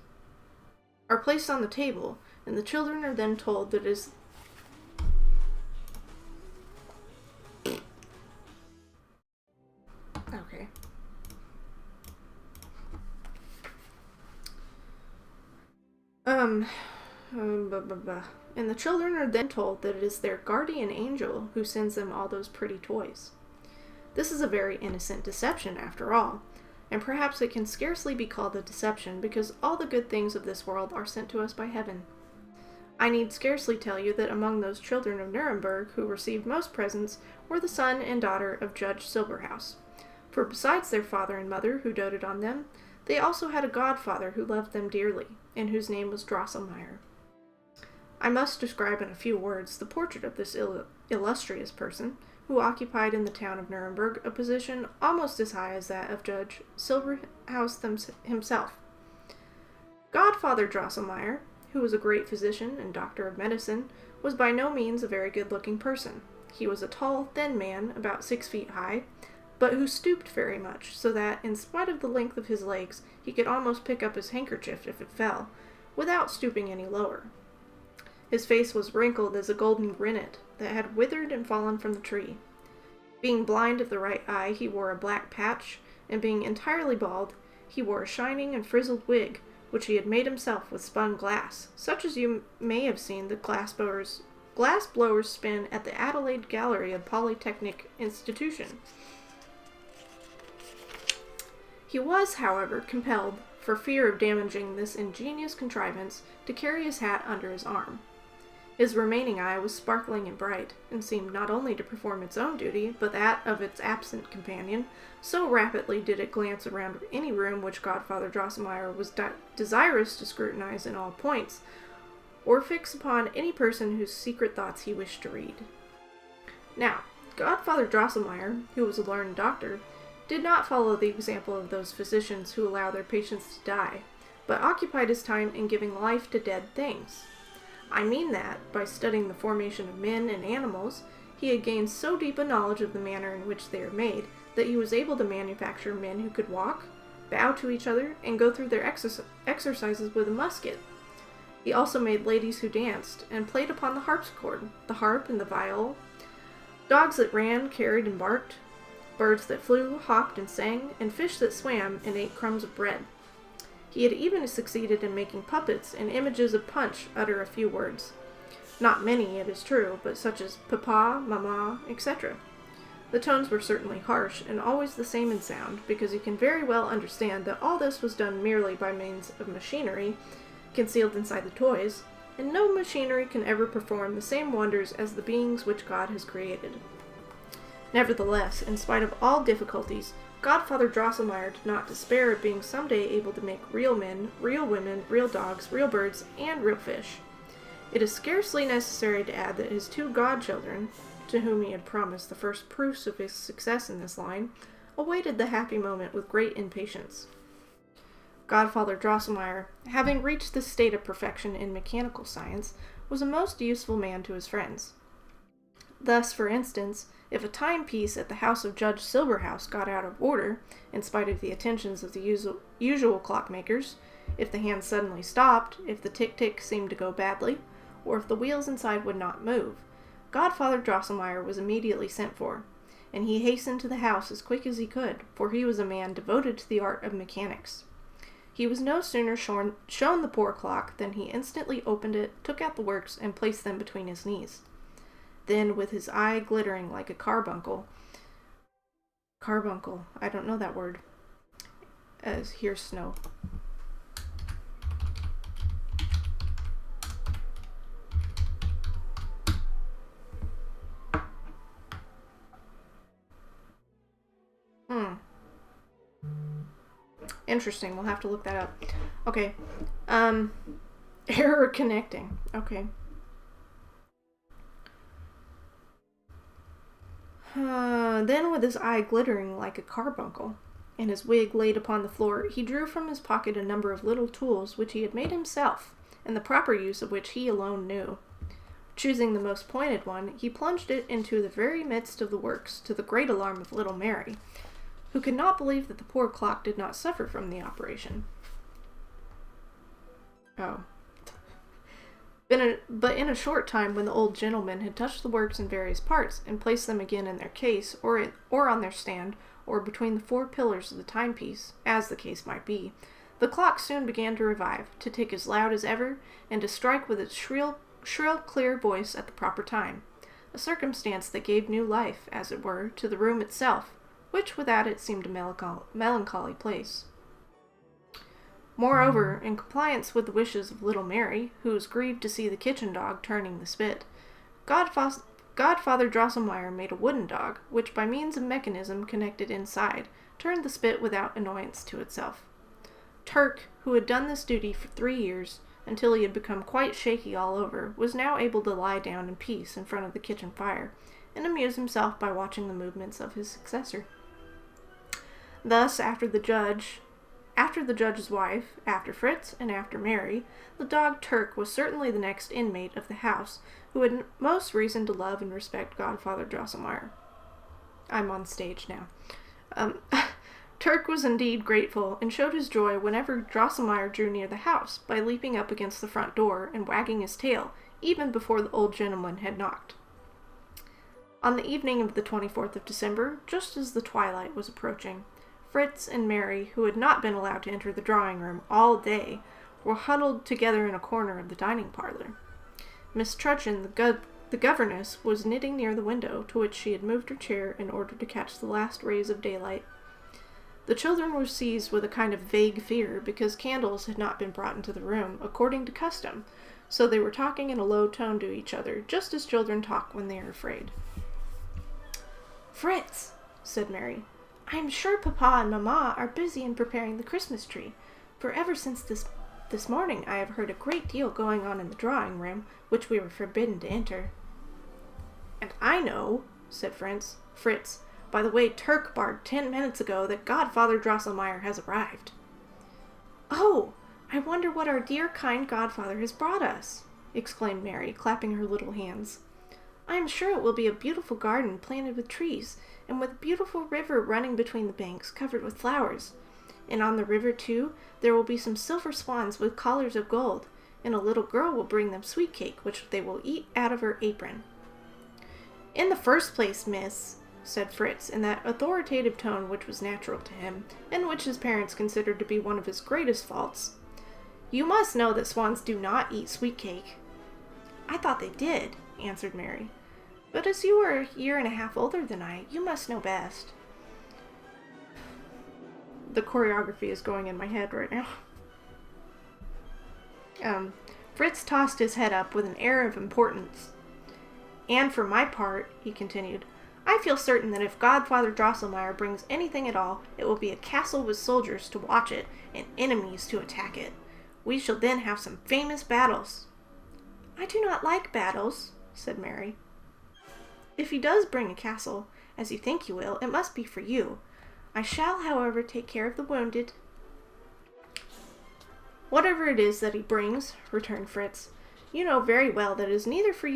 on the table, and the children are then told that it is okay. And the children are then told that it is their guardian angel who sends them all those pretty toys. This is a very innocent deception, after all, and perhaps it can scarcely be called a deception because all the good things of this world are sent to us by heaven. I need scarcely tell you that among those children of Nuremberg who received most presents were the son and daughter of Judge Silberhaus, for besides their father and mother who doted on them, they also had a godfather who loved them dearly, and whose name was Drosselmeyer. I must describe in a few words the portrait of this illustrious person, who occupied in the town of Nuremberg a position almost as high as that of Judge Silberhaus himself. Godfather Drosselmeyer, who was a great physician and doctor of medicine, was by no means a very good-looking person. He was a tall, thin man, about 6 feet high, but who stooped very much, so that, in spite of the length of his legs, he could almost pick up his handkerchief if it fell, without stooping any lower. His face was wrinkled as a golden grinnet that had withered and fallen from the tree. Being blind of the right eye, he wore a black patch, and being entirely bald, he wore a shining and frizzled wig, which he had made himself with spun glass, such as you may have seen the glass blowers spin at the Adelaide Gallery of Polytechnic Institution. He was, however, compelled, for fear of damaging this ingenious contrivance, to carry his hat under his arm. His remaining eye was sparkling and bright, and seemed not only to perform its own duty, but that of its absent companion, so rapidly did it glance around any room which Godfather Drosselmeyer was desirous to scrutinize in all points, or fix upon any person whose secret thoughts he wished to read. Now, Godfather Drosselmeyer, who was a learned doctor, did not follow the example of those physicians who allow their patients to die, but occupied his time in giving life to dead things. I mean that, by studying the formation of men and animals, he had gained so deep a knowledge of the manner in which they are made, that he was able to manufacture men who could walk, bow to each other, and go through their exercises with a musket. He also made ladies who danced, and played upon the harpsichord, the harp and the viol, dogs that ran, carried, and barked, birds that flew, hopped, and sang, and fish that swam and ate crumbs of bread. He had even succeeded in making puppets and images of Punch utter a few words. Not many, it is true, but such as papa, mama, etc. The tones were certainly harsh, and always the same in sound, because you can very well understand that all this was done merely by means of machinery concealed inside the toys, and no machinery can ever perform the same wonders as the beings which God has created. Nevertheless, in spite of all difficulties, Godfather Drosselmeyer did not despair of being someday able to make real men, real women, real dogs, real birds, and real fish. It is scarcely necessary to add that his two godchildren, to whom he had promised the first proofs of his success in this line, awaited the happy moment with great impatience. Godfather Drosselmeyer, having reached this state of perfection in mechanical science, was a most useful man to his friends. Thus, for instance, if a timepiece at the house of Judge Silberhaus got out of order, in spite of the attentions of the usual clockmakers, if the hands suddenly stopped, if the tick-tick seemed to go badly, or if the wheels inside would not move, Godfather Drosselmeyer was immediately sent for, and he hastened to the house as quick as he could, for he was a man devoted to the art of mechanics. He was no sooner shown the poor clock than he instantly opened it, took out the works, and placed them between his knees. Then, with his eye glittering like a carbuncle, I don't know that word, as here's snow. Interesting, we'll have to look that up. Okay, error connecting, okay. Then with his eye glittering like a carbuncle, and his wig laid upon the floor, he drew from his pocket a number of little tools which he had made himself, and the proper use of which he alone knew. Choosing the most pointed one, he plunged it into the very midst of the works, to the great alarm of little Mary, who could not believe that the poor clock did not suffer from the operation. But in a short time, when the old gentleman had touched the works in various parts, and placed them again in their case, or on their stand, or between the four pillars of the timepiece, as the case might be, the clock soon began to revive, to tick as loud as ever, and to strike with its shrill, clear voice at the proper time, a circumstance that gave new life, as it were, to the room itself, which without it seemed a melancholy place. Moreover, in compliance with the wishes of little Mary, who was grieved to see the kitchen dog turning the spit, Godfather Drosselmeyer made a wooden dog, which by means of mechanism connected inside, turned the spit without annoyance to itself. Turk, who had done this duty for 3 years, until he had become quite shaky all over, was now able to lie down in peace in front of the kitchen fire, and amuse himself by watching the movements of his successor. Thus, after the judge's wife, after Fritz, and after Mary, the dog Turk was certainly the next inmate of the house who had most reason to love and respect Godfather Drosselmeyer. I'm on stage now. Turk was indeed grateful, and showed his joy whenever Drosselmeyer drew near the house, by leaping up against the front door and wagging his tail, even before the old gentleman had knocked. On the evening of the 24th of December, just as the twilight was approaching, Fritz and Mary, who had not been allowed to enter the drawing-room all day, were huddled together in a corner of the dining parlor. Miss Trudchen, the governess, was knitting near the window, to which she had moved her chair in order to catch the last rays of daylight. The children were seized with a kind of vague fear, because candles had not been brought into the room, according to custom, so they were talking in a low tone to each other, just as children talk when they are afraid. "Fritz," said Mary, "I am sure Papa and Mamma are busy in preparing the Christmas tree, for ever since this morning I have heard a great deal going on in the drawing-room, which we were forbidden to enter." "And I know," said Fritz, "by the way Turk barked 10 minutes ago that Godfather Drosselmeyer has arrived." "Oh, I wonder what our dear kind godfather has brought us," exclaimed Mary, clapping her little hands. "I am sure it will be a beautiful garden planted with trees, and with a beautiful river running between the banks, covered with flowers. And on the river, too, there will be some silver swans with collars of gold, and a little girl will bring them sweet cake, which they will eat out of her apron. In the first place, miss, said Fritz, in that authoritative tone which was natural to him, and which his parents considered to be one of his greatest faults, you must know that swans do not eat sweet cake. I thought they did, answered Mary. But as you are a year and a half older than I, you must know best. The choreography is going in my head right now. Fritz tossed his head up with an air of importance. And for my part, he continued, I feel certain that if Godfather Drosselmeyer brings anything at all, it will be a castle with soldiers to watch it and enemies to attack it. We shall then have some famous battles. I do not like battles, said Mary. If he does bring a castle, as you think he will, it must be for you. I shall, however, take care of the wounded. Whatever it is that he brings, returned Fritz, you know very well that it is neither for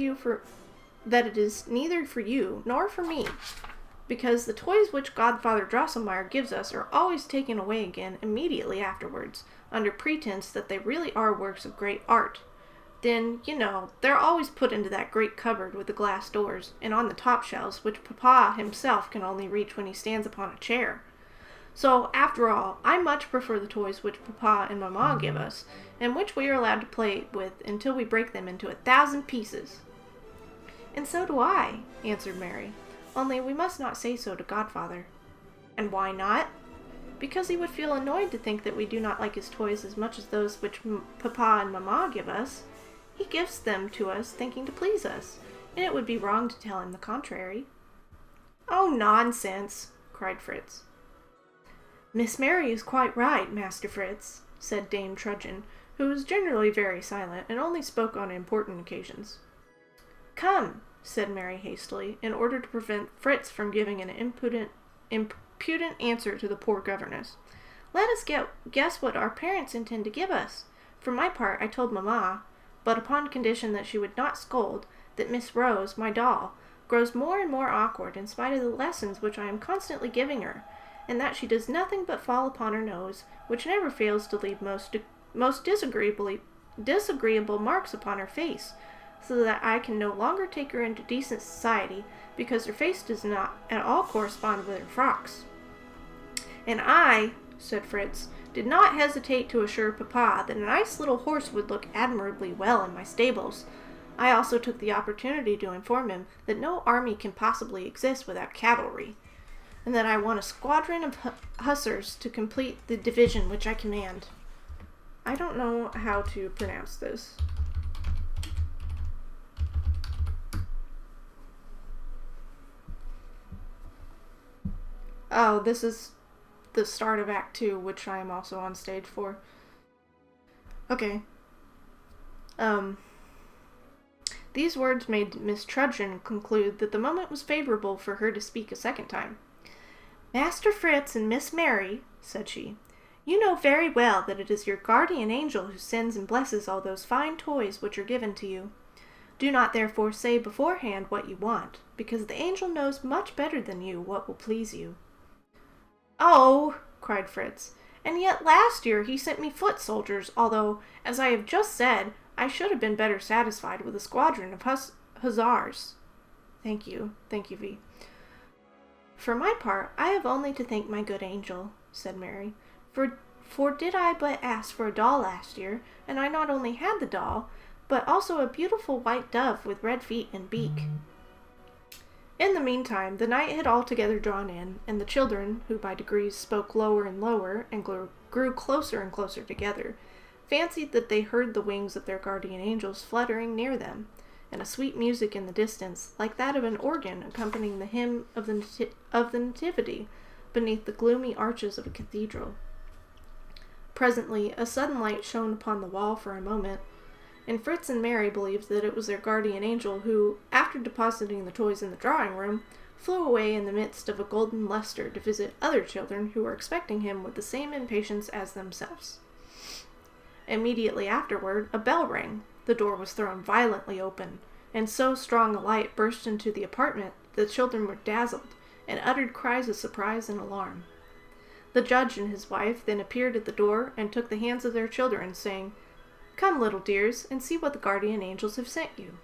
you nor for me, because the toys which Godfather Drosselmeyer gives us are always taken away again immediately afterwards, under pretense that they really are works of great art. Then, you know, they're always put into that great cupboard with the glass doors, and on the top shelves, which Papa himself can only reach when he stands upon a chair. So, after all, I much prefer the toys which Papa and Mamma give us, and which we are allowed to play with until we break them into 1,000 pieces. And so do I, answered Mary, only we must not say so to Godfather. And why not? Because he would feel annoyed to think that we do not like his toys as much as those which Papa and Mamma give us. He gives them to us thinking to please us, and it would be wrong to tell him the contrary. Oh, nonsense, cried Fritz. Miss Mary is quite right, Master Fritz, said Dame Trudchen, who was generally very silent and only spoke on important occasions. Come, said Mary hastily, in order to prevent Fritz from giving an impudent answer to the poor governess. Let us guess what our parents intend to give us. For my part, I told Mamma, but upon condition that she would not scold, that Miss Rose, my doll, grows more and more awkward in spite of the lessons which I am constantly giving her, and that she does nothing but fall upon her nose, which never fails to leave most disagreeable marks upon her face, so that I can no longer take her into decent society, because her face does not at all correspond with her frocks. And I, said Fritz, did not hesitate to assure Papa that a nice little horse would look admirably well in my stables. I also took the opportunity to inform him that no army can possibly exist without cavalry, and that I want a squadron of hussars to complete the division which I command. I don't know how to pronounce this. Oh, this is the start of Act 2, which I am also on stage for. Okay. These words made Miss Trudchen conclude that the moment was favorable for her to speak a second time. Master Fritz and Miss Mary, said she, you know very well that it is your guardian angel who sends and blesses all those fine toys which are given to you. Do not therefore say beforehand what you want, because the angel knows much better than you what will please you. Oh, cried Fritz, and yet last year he sent me foot soldiers, although, as I have just said, I should have been better satisfied with a squadron of hussars. Thank you, V. For my part, I have only to thank my good angel, said Mary, for did I but ask for a doll last year, and I not only had the doll, but also a beautiful white dove with red feet and beak. In the meantime, the night had altogether drawn in, and the children, who by degrees spoke lower and lower, and grew closer and closer together, fancied that they heard the wings of their guardian angels fluttering near them, and a sweet music in the distance, like that of an organ accompanying the hymn of the Nativity, beneath the gloomy arches of a cathedral. Presently, a sudden light shone upon the wall for a moment, and Fritz and Mary believed that it was their guardian angel who, after depositing the toys in the drawing-room, flew away in the midst of a golden lustre to visit other children who were expecting him with the same impatience as themselves. Immediately afterward, a bell rang, the door was thrown violently open, and so strong a light burst into the apartment that the children were dazzled, and uttered cries of surprise and alarm. The judge and his wife then appeared at the door and took the hands of their children, saying, Come, little dears, and see what the guardian angels have sent you."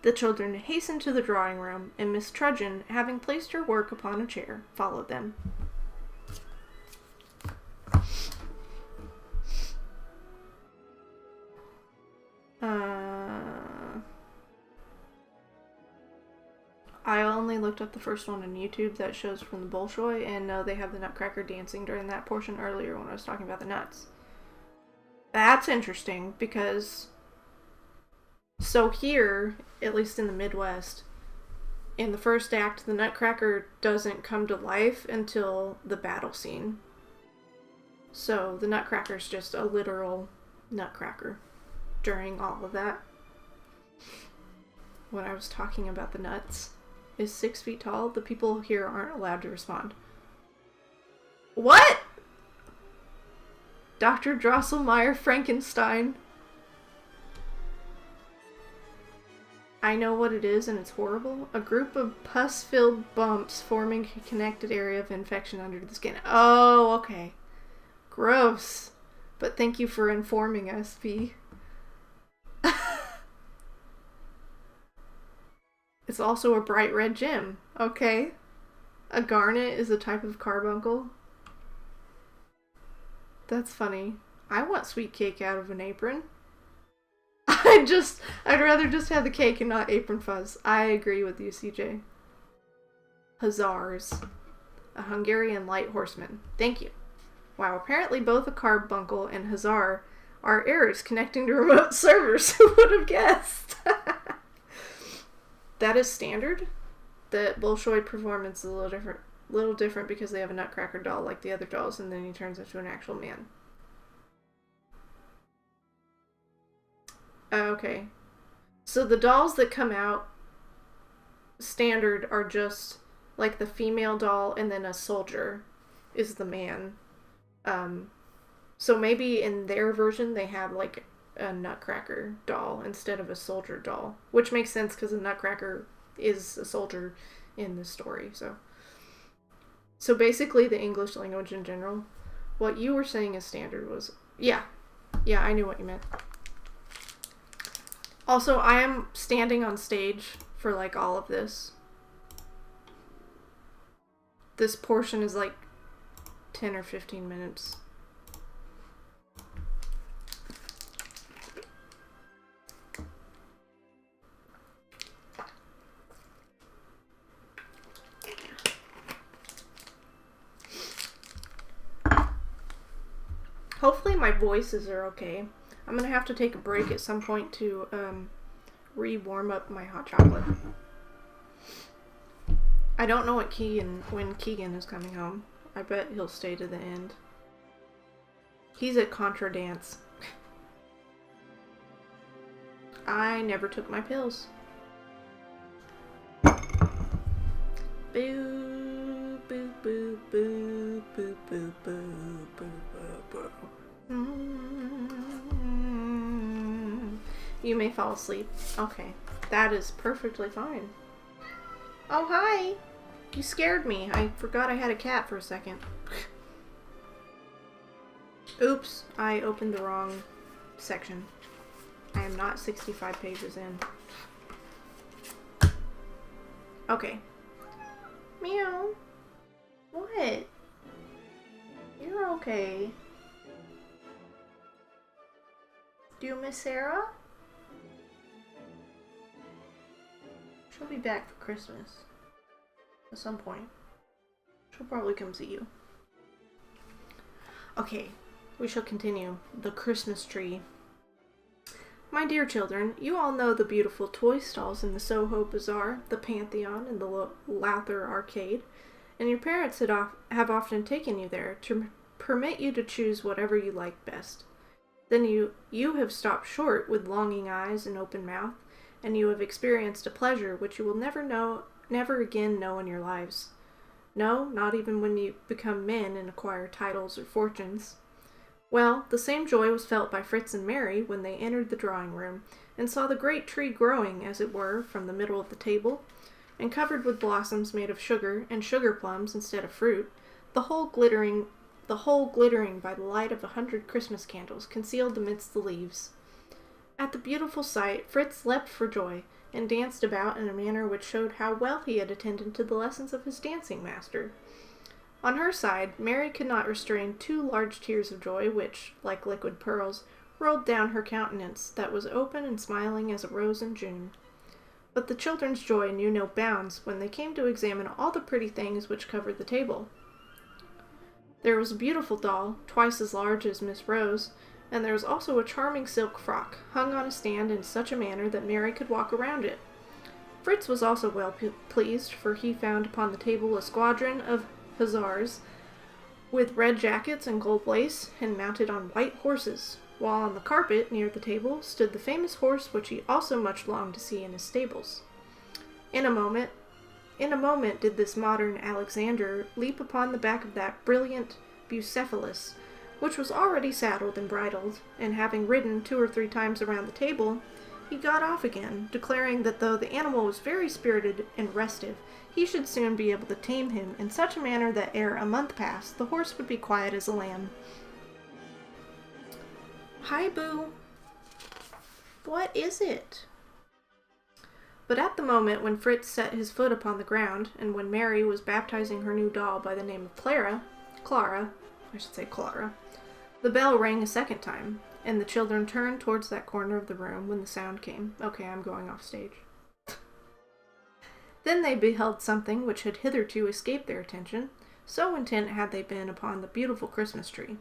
The children hastened to the drawing room, and Miss Trudgeon, having placed her work upon a chair, followed them. I only looked up the first one on YouTube that shows from the Bolshoi, and they have the Nutcracker dancing during that portion earlier when I was talking about the nuts. That's interesting, because so here, at least in the Midwest, in the first act, the Nutcracker doesn't come to life until the battle scene. So the Nutcracker's just a literal nutcracker during all of that. When I was talking about the nuts is 6 feet tall, the people here aren't allowed to respond. What? Dr. Drosselmeyer Frankenstein. I know what it is, and it's horrible. A group of pus-filled bumps forming a connected area of infection under the skin. Oh, okay. Gross. But thank you for informing us, V. It's also a bright red gem. Okay. A garnet is a type of carbuncle. That's funny. I want sweet cake out of an apron. I'd rather just have the cake and not apron fuzz. I agree with you, CJ. Hussars. A Hungarian light horseman. Thank you. Wow, apparently both a carbuncle and hussar are errors connecting to remote servers. Who would have guessed? That is standard. The Bolshoi performance is a little different because they have a Nutcracker doll like the other dolls, and then he turns into an actual man. Okay. So the dolls that come out standard are just like the female doll, and then a soldier is the man. So maybe in their version they have like a Nutcracker doll instead of a soldier doll, which makes sense because the Nutcracker is a soldier in this story. So basically the English language in general, what you were saying as standard was, yeah, I knew what you meant. Also, I am standing on stage for like all of this. This portion is like 10 or 15 minutes. Hopefully my voices are okay. I'm gonna have to take a break at some point to re-warm up my hot chocolate. I don't know when Keegan is coming home. I bet he'll stay to the end. He's at Contra Dance. I never took my pills. Boo, boo, boo, boo, boo, boo, boo, boo, boo, boo. You may fall asleep. Okay. That is perfectly fine. Oh, hi! You scared me. I forgot I had a cat for a second. Oops, I opened the wrong section. I am not 65 pages in. Okay. Meow. What? You're okay. Do you miss Sarah? She'll be back for Christmas. At some point. She'll probably come see you. Okay, we shall continue. The Christmas tree. My dear children, you all know the beautiful toy stalls in the Soho Bazaar, the Pantheon, and the Lowther Arcade, and your parents have often taken you there to permit you to choose whatever you like best. Then you have stopped short with longing eyes and open mouth, and you have experienced a pleasure which you will never again know in your lives. No, not even when you become men and acquire titles or fortunes. Well, the same joy was felt by Fritz and Mary when they entered the drawing room and saw the great tree growing, as it were, from the middle of the table, and covered with blossoms made of sugar and sugar plums instead of fruit, the whole glittering by the light of 100 Christmas candles concealed amidst the leaves. At the beautiful sight, Fritz leapt for joy, and danced about in a manner which showed how well he had attended to the lessons of his dancing master. On her side, Mary could not restrain 2 large tears of joy which, like liquid pearls, rolled down her countenance, that was open and smiling as a rose in June. But the children's joy knew no bounds when they came to examine all the pretty things which covered the table. There was a beautiful doll, twice as large as Miss Rose, and there was also a charming silk frock, hung on a stand in such a manner that Mary could walk around it. Fritz was also well pleased, for he found upon the table a squadron of hussars, with red jackets and gold lace, and mounted on white horses, while on the carpet near the table stood the famous horse which he also much longed to see in his stables. In a moment did this modern Alexander leap upon the back of that brilliant Bucephalus, which was already saddled and bridled, and having ridden 2 or 3 times around the table, he got off again, declaring that though the animal was very spirited and restive, he should soon be able to tame him in such a manner that ere a month passed, the horse would be quiet as a lamb. Hi, Boo. What is it? But at the moment when Fritz set his foot upon the ground, and when Mary was baptizing her new doll by the name of Clara, the bell rang a second time, and the children turned towards that corner of the room when the sound came. Okay, I'm going off stage. Then they beheld something which had hitherto escaped their attention, so intent had they been upon the beautiful Christmas tree.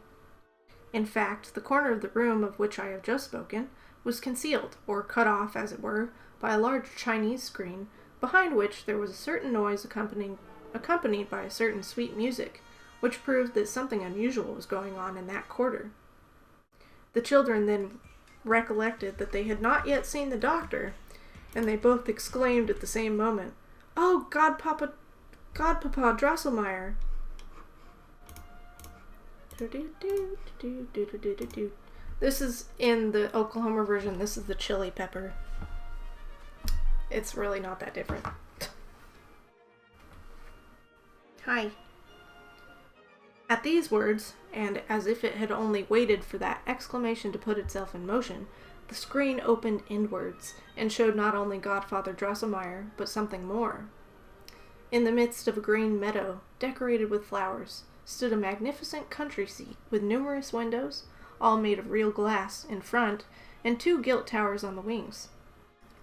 In fact, the corner of the room of which I have just spoken was concealed, or cut off, as it were, by a large Chinese screen, behind which there was a certain noise accompanied by a certain sweet music, which proved that something unusual was going on in that quarter. The children then recollected that they had not yet seen the doctor, and they both exclaimed at the same moment, "Oh, Godpapa Drosselmeyer!" This is in the Oklahoma version. This is the chili pepper. It's really not that different. Hi. At these words, and as if it had only waited for that exclamation to put itself in motion, the screen opened inwards, and showed not only Godfather Drosselmeyer, but something more. In the midst of a green meadow, decorated with flowers, stood a magnificent country seat, with numerous windows, all made of real glass, in front, and 2 gilt towers on the wings.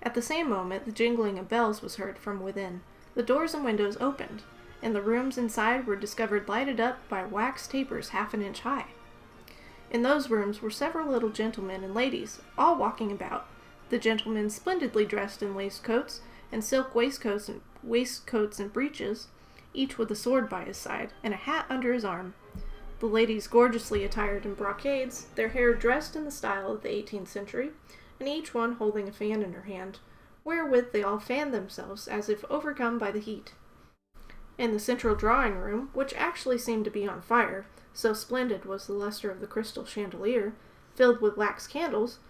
At the same moment, the jingling of bells was heard from within. The doors and windows opened, and the rooms inside were discovered lighted up by wax tapers 1/2 an inch high. In those rooms were several little gentlemen and ladies, all walking about, the gentlemen splendidly dressed in waistcoats and silk waistcoats and breeches, each with a sword by his side, and a hat under his arm. The ladies gorgeously attired in brocades, their hair dressed in the style of the 18th century, and each one holding a fan in her hand, wherewith they all fanned themselves as if overcome by the heat. In the central drawing room, which actually seemed to be on fire, so splendid was the luster of the crystal chandelier, filled with wax candles,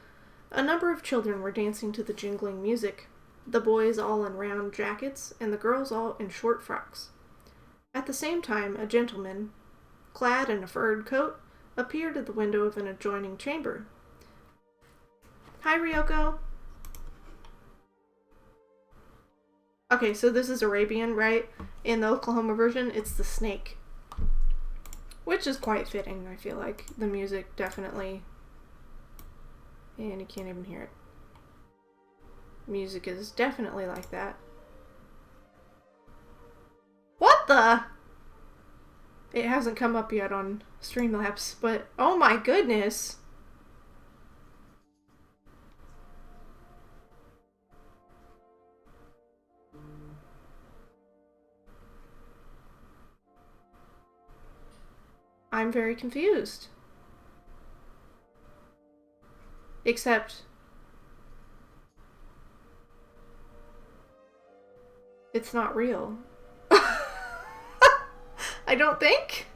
a number of children were dancing to the jingling music, the boys all in round jackets, and the girls all in short frocks. At the same time, a gentleman, clad in a furred coat, appeared at the window of an adjoining chamber. Hi, Ryoko. Okay, so this is Arabian, right? In the Oklahoma version, it's the snake. Which is quite fitting, I feel like. The music definitely... And you can't even hear it. Music is definitely like that. What the? It hasn't come up yet on Streamlabs, but oh my goodness! I'm very confused. Except... it's not real. I don't think?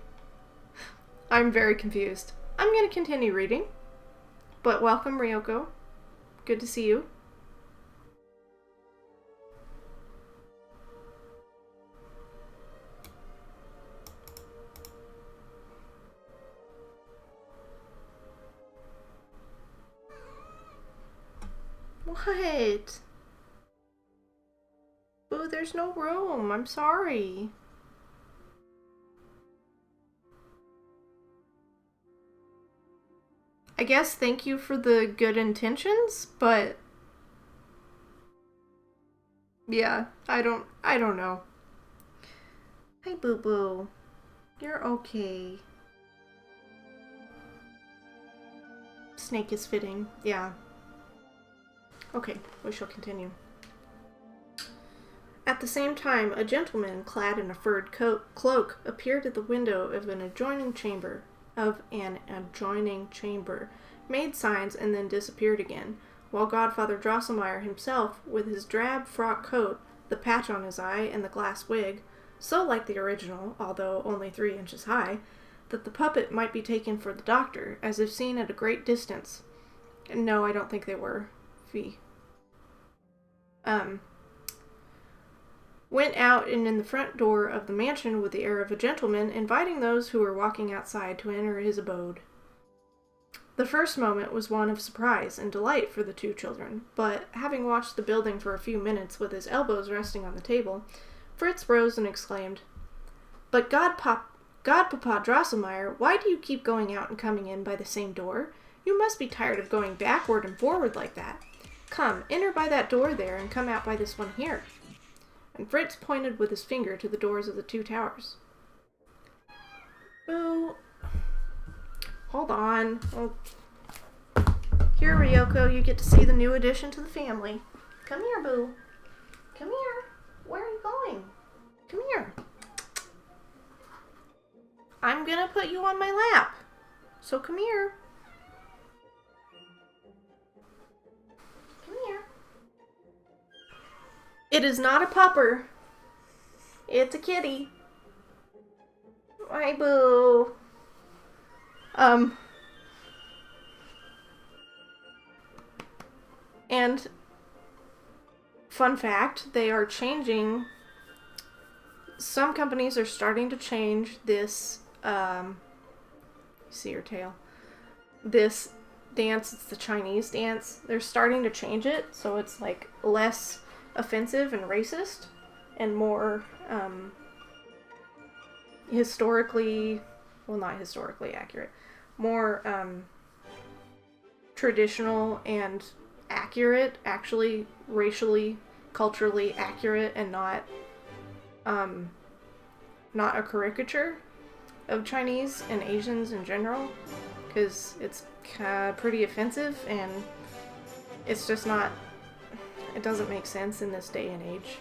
I'm very confused. I'm going to continue reading. But welcome, Ryoko. Good to see you. What? Ooh, there's no room. I'm sorry. I guess thank you for the good intentions, but yeah, I don't know. Hi, Boo Boo. You're okay. Snake is fitting. Yeah. Okay, we shall continue. At the same time, a gentleman clad in a furred cloak appeared at the window of an adjoining chamber, made signs, and then disappeared again, while Godfather Drosselmeyer himself, with his drab frock coat, the patch on his eye, and the glass wig, so like the original, although only 3 inches high, that the puppet might be taken for the doctor, as if seen at a great distance. No, I don't think they were. Went out and in the front door of the mansion with the air of a gentleman, inviting those who were walking outside to enter his abode. The first moment was one of surprise and delight for the 2 children, but having watched the building for a few minutes with his elbows resting on the table, Fritz rose and exclaimed, "But Godpapa Drosselmeyer, why do you keep going out and coming in by the same door? You must be tired of going backward and forward like that. Come, enter by that door there and come out by this one here." And Fritz pointed with his finger to the doors of the 2 towers. Boo. Hold on. Oh. Here, Ryoko, you get to see the new addition to the family. Come here, Boo. Come here. Where are you going? Come here. I'm gonna put you on my lap. So come here. Come here. It is not a pupper. It's a kitty. Hi, Boo. And fun fact, they are changing. Some companies are starting to change this, see your tail. This dance, it's the Chinese dance. They're starting to change it so it's like less offensive and racist and more, historically, well, not historically accurate, more, traditional and accurate, actually racially, culturally accurate, and not a caricature of Chinese and Asians in general, because it's pretty offensive and it's just not, it doesn't make sense in this day and age.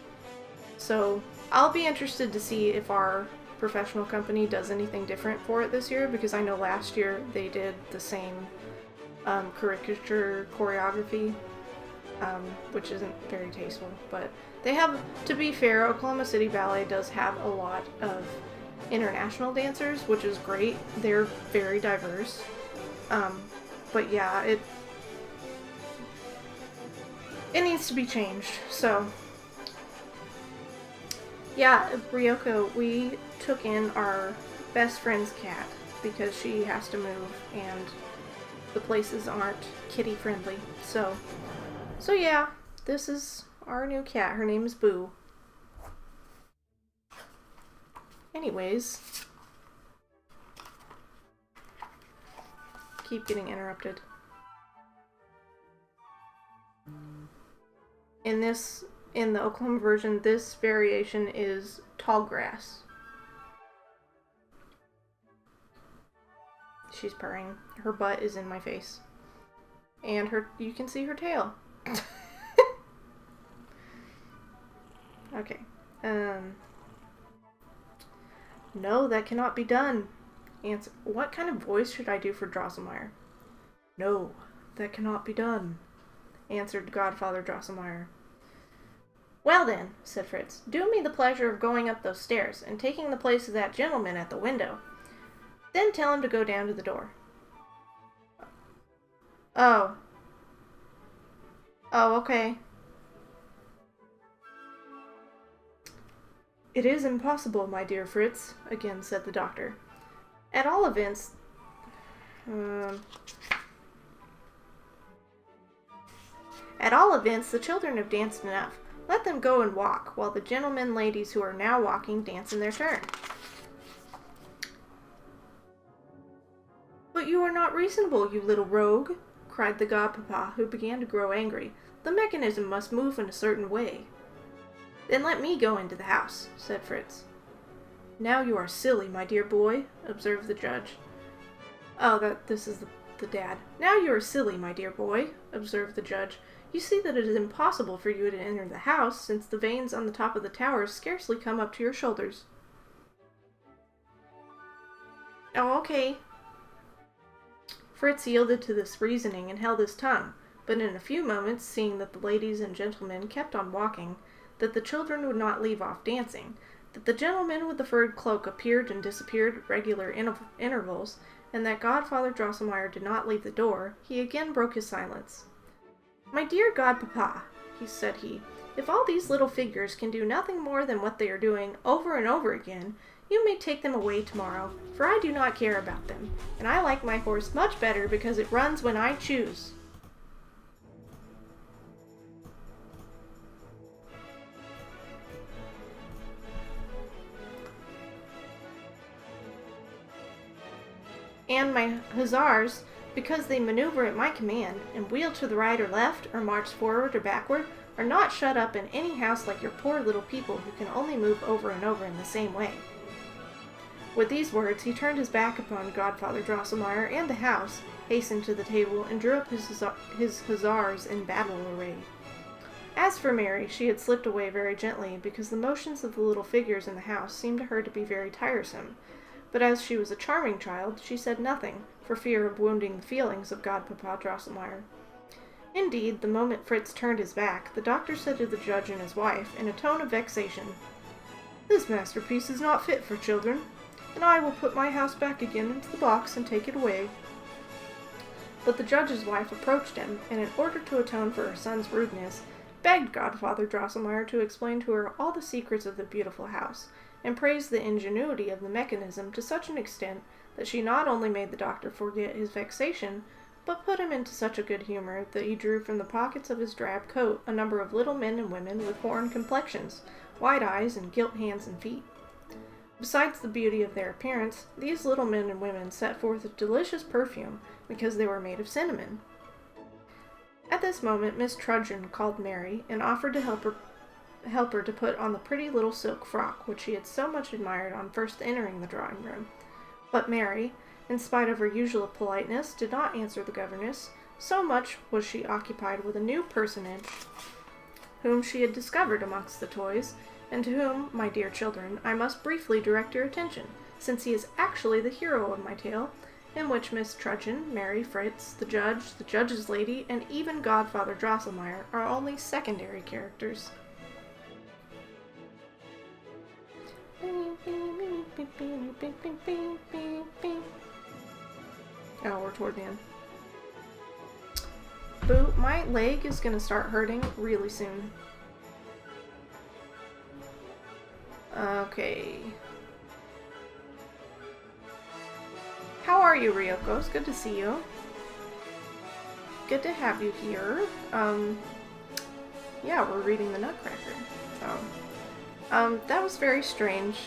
So I'll be interested to see if our professional company does anything different for it this year, because I know last year they did the same caricature choreography, which isn't very tasteful, but they have, to be fair, Oklahoma City Ballet does have a lot of international dancers, which is great. They're very diverse. But yeah, it needs to be changed. So yeah, Ryoko, we took in our best friend's cat because she has to move and the places aren't kitty friendly. So yeah, this is our new cat. Her name is Boo. Anyways, keep getting interrupted. In the Oklahoma version, this variation is tall grass. She's purring. Her butt is in my face. And you can see her tail. Okay. No, that cannot be done. Answer. What kind of voice should I do for Drosselmeyer? No, that cannot be done, answered Godfather Drosselmeyer. Well then, said Fritz, do me the pleasure of going up those stairs and taking the place of that gentleman at the window. Then tell him to go down to the door. Oh, okay. It is impossible, my dear Fritz, again said the doctor. At all events, At all events, the children have danced enough. Let them go and walk, while the gentlemen and ladies who are now walking dance in their turn. But you are not reasonable, you little rogue, cried the godpapa, who began to grow angry. The mechanism must move in a certain way. Then let me go into the house, said Fritz. Now you are silly, my dear boy, observed the judge. Oh, this is the dad. Now you are silly, my dear boy, observed the judge. You see that it is impossible for you to enter the house, since the vanes on the top of the tower scarcely come up to your shoulders. Oh, okay. Fritz yielded to this reasoning and held his tongue, but in a few moments, seeing that the ladies and gentlemen kept on walking, that the children would not leave off dancing, that the gentleman with the furred cloak appeared and disappeared at regular intervals, and that Godfather Drosselmeyer did not leave the door, he again broke his silence. My dear godpapa, said he, if all these little figures can do nothing more than what they are doing over and over again, you may take them away tomorrow, for I do not care about them, and I like my horse much better because it runs when I choose. And my hussars, because they maneuver at my command, and wheel to the right or left, or march forward or backward, are not shut up in any house like your poor little people who can only move over and over in the same way. With these words, he turned his back upon Godfather Drosselmeyer and the house, hastened to the table, and drew up his hussars in battle array. As for Mary, she had slipped away very gently, because the motions of the little figures in the house seemed to her to be very tiresome. But as she was a charming child, she said nothing, for fear of wounding the feelings of Godpapa Drosselmeyer. Indeed, the moment Fritz turned his back, the doctor said to the judge and his wife, in a tone of vexation, This masterpiece is not fit for children, and I will put my house back again into the box and take it away. But the judge's wife approached him, and in order to atone for her son's rudeness, begged Godfather Drosselmeyer to explain to her all the secrets of the beautiful house, and praised the ingenuity of the mechanism to such an extent that she not only made the doctor forget his vexation, but put him into such a good humor that he drew from the pockets of his drab coat a number of little men and women with foreign complexions, white eyes, and gilt hands and feet. Besides the beauty of their appearance, these little men and women set forth a delicious perfume because they were made of cinnamon. At this moment, Miss Trudgeon called Mary and offered to help her to put on the pretty little silk frock which she had so much admired on first entering the drawing-room. But Mary, in spite of her usual politeness, did not answer the governess, so much was she occupied with a new personage whom she had discovered amongst the toys, and to whom, my dear children, I must briefly direct your attention, since he is actually the hero of my tale, in which Miss Trudgeon, Mary, Fritz, the judge's lady, and even Godfather Drosselmeyer are only secondary characters. Oh, we're toward the end. Boo, my leg is gonna start hurting really soon. Okay. How are you, Ryoko? It's good to see you. Good to have you here. Yeah, we're reading the Nutcracker. So, that was very strange.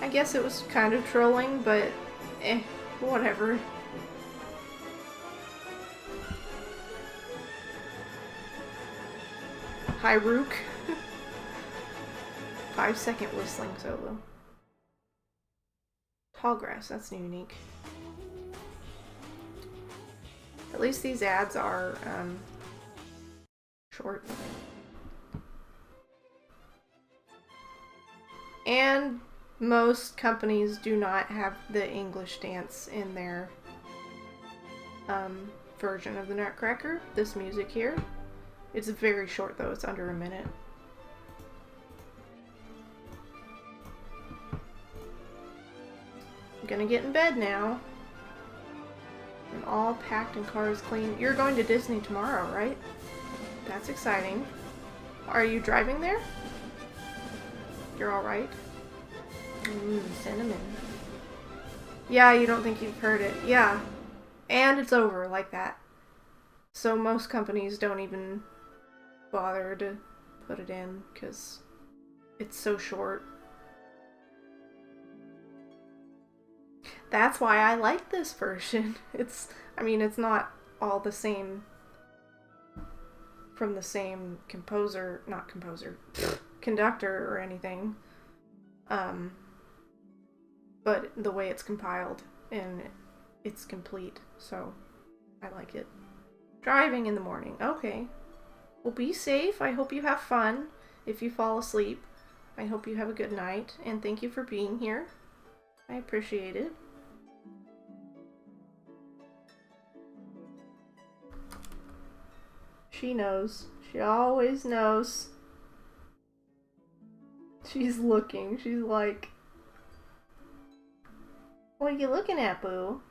I guess it was kind of trolling, but whatever. Hi, Rook. 5-second whistling solo. Tall grass, that's unique. At least these ads are, short. And most companies do not have the English dance in their, version of the Nutcracker. This music here. It's very short though, it's under a minute. I'm gonna get in bed now. I'm all packed and cars clean. You're going to Disney tomorrow, right? That's exciting. Are you driving there? You're alright? Cinnamon. Yeah, you don't think you've heard it. Yeah. And it's over like that. So most companies don't even bother to put it in because it's so short. That's why I like this version. It's not all the same from the same conductor or anything. But the way it's compiled and it's complete, so I like it. Driving in the morning. Okay. Well, be safe. I hope you have fun. If you fall asleep, I hope you have a good night, and thank you for being here. I appreciate it. She knows. She always knows. She's looking. She's like, what are you looking at, boo?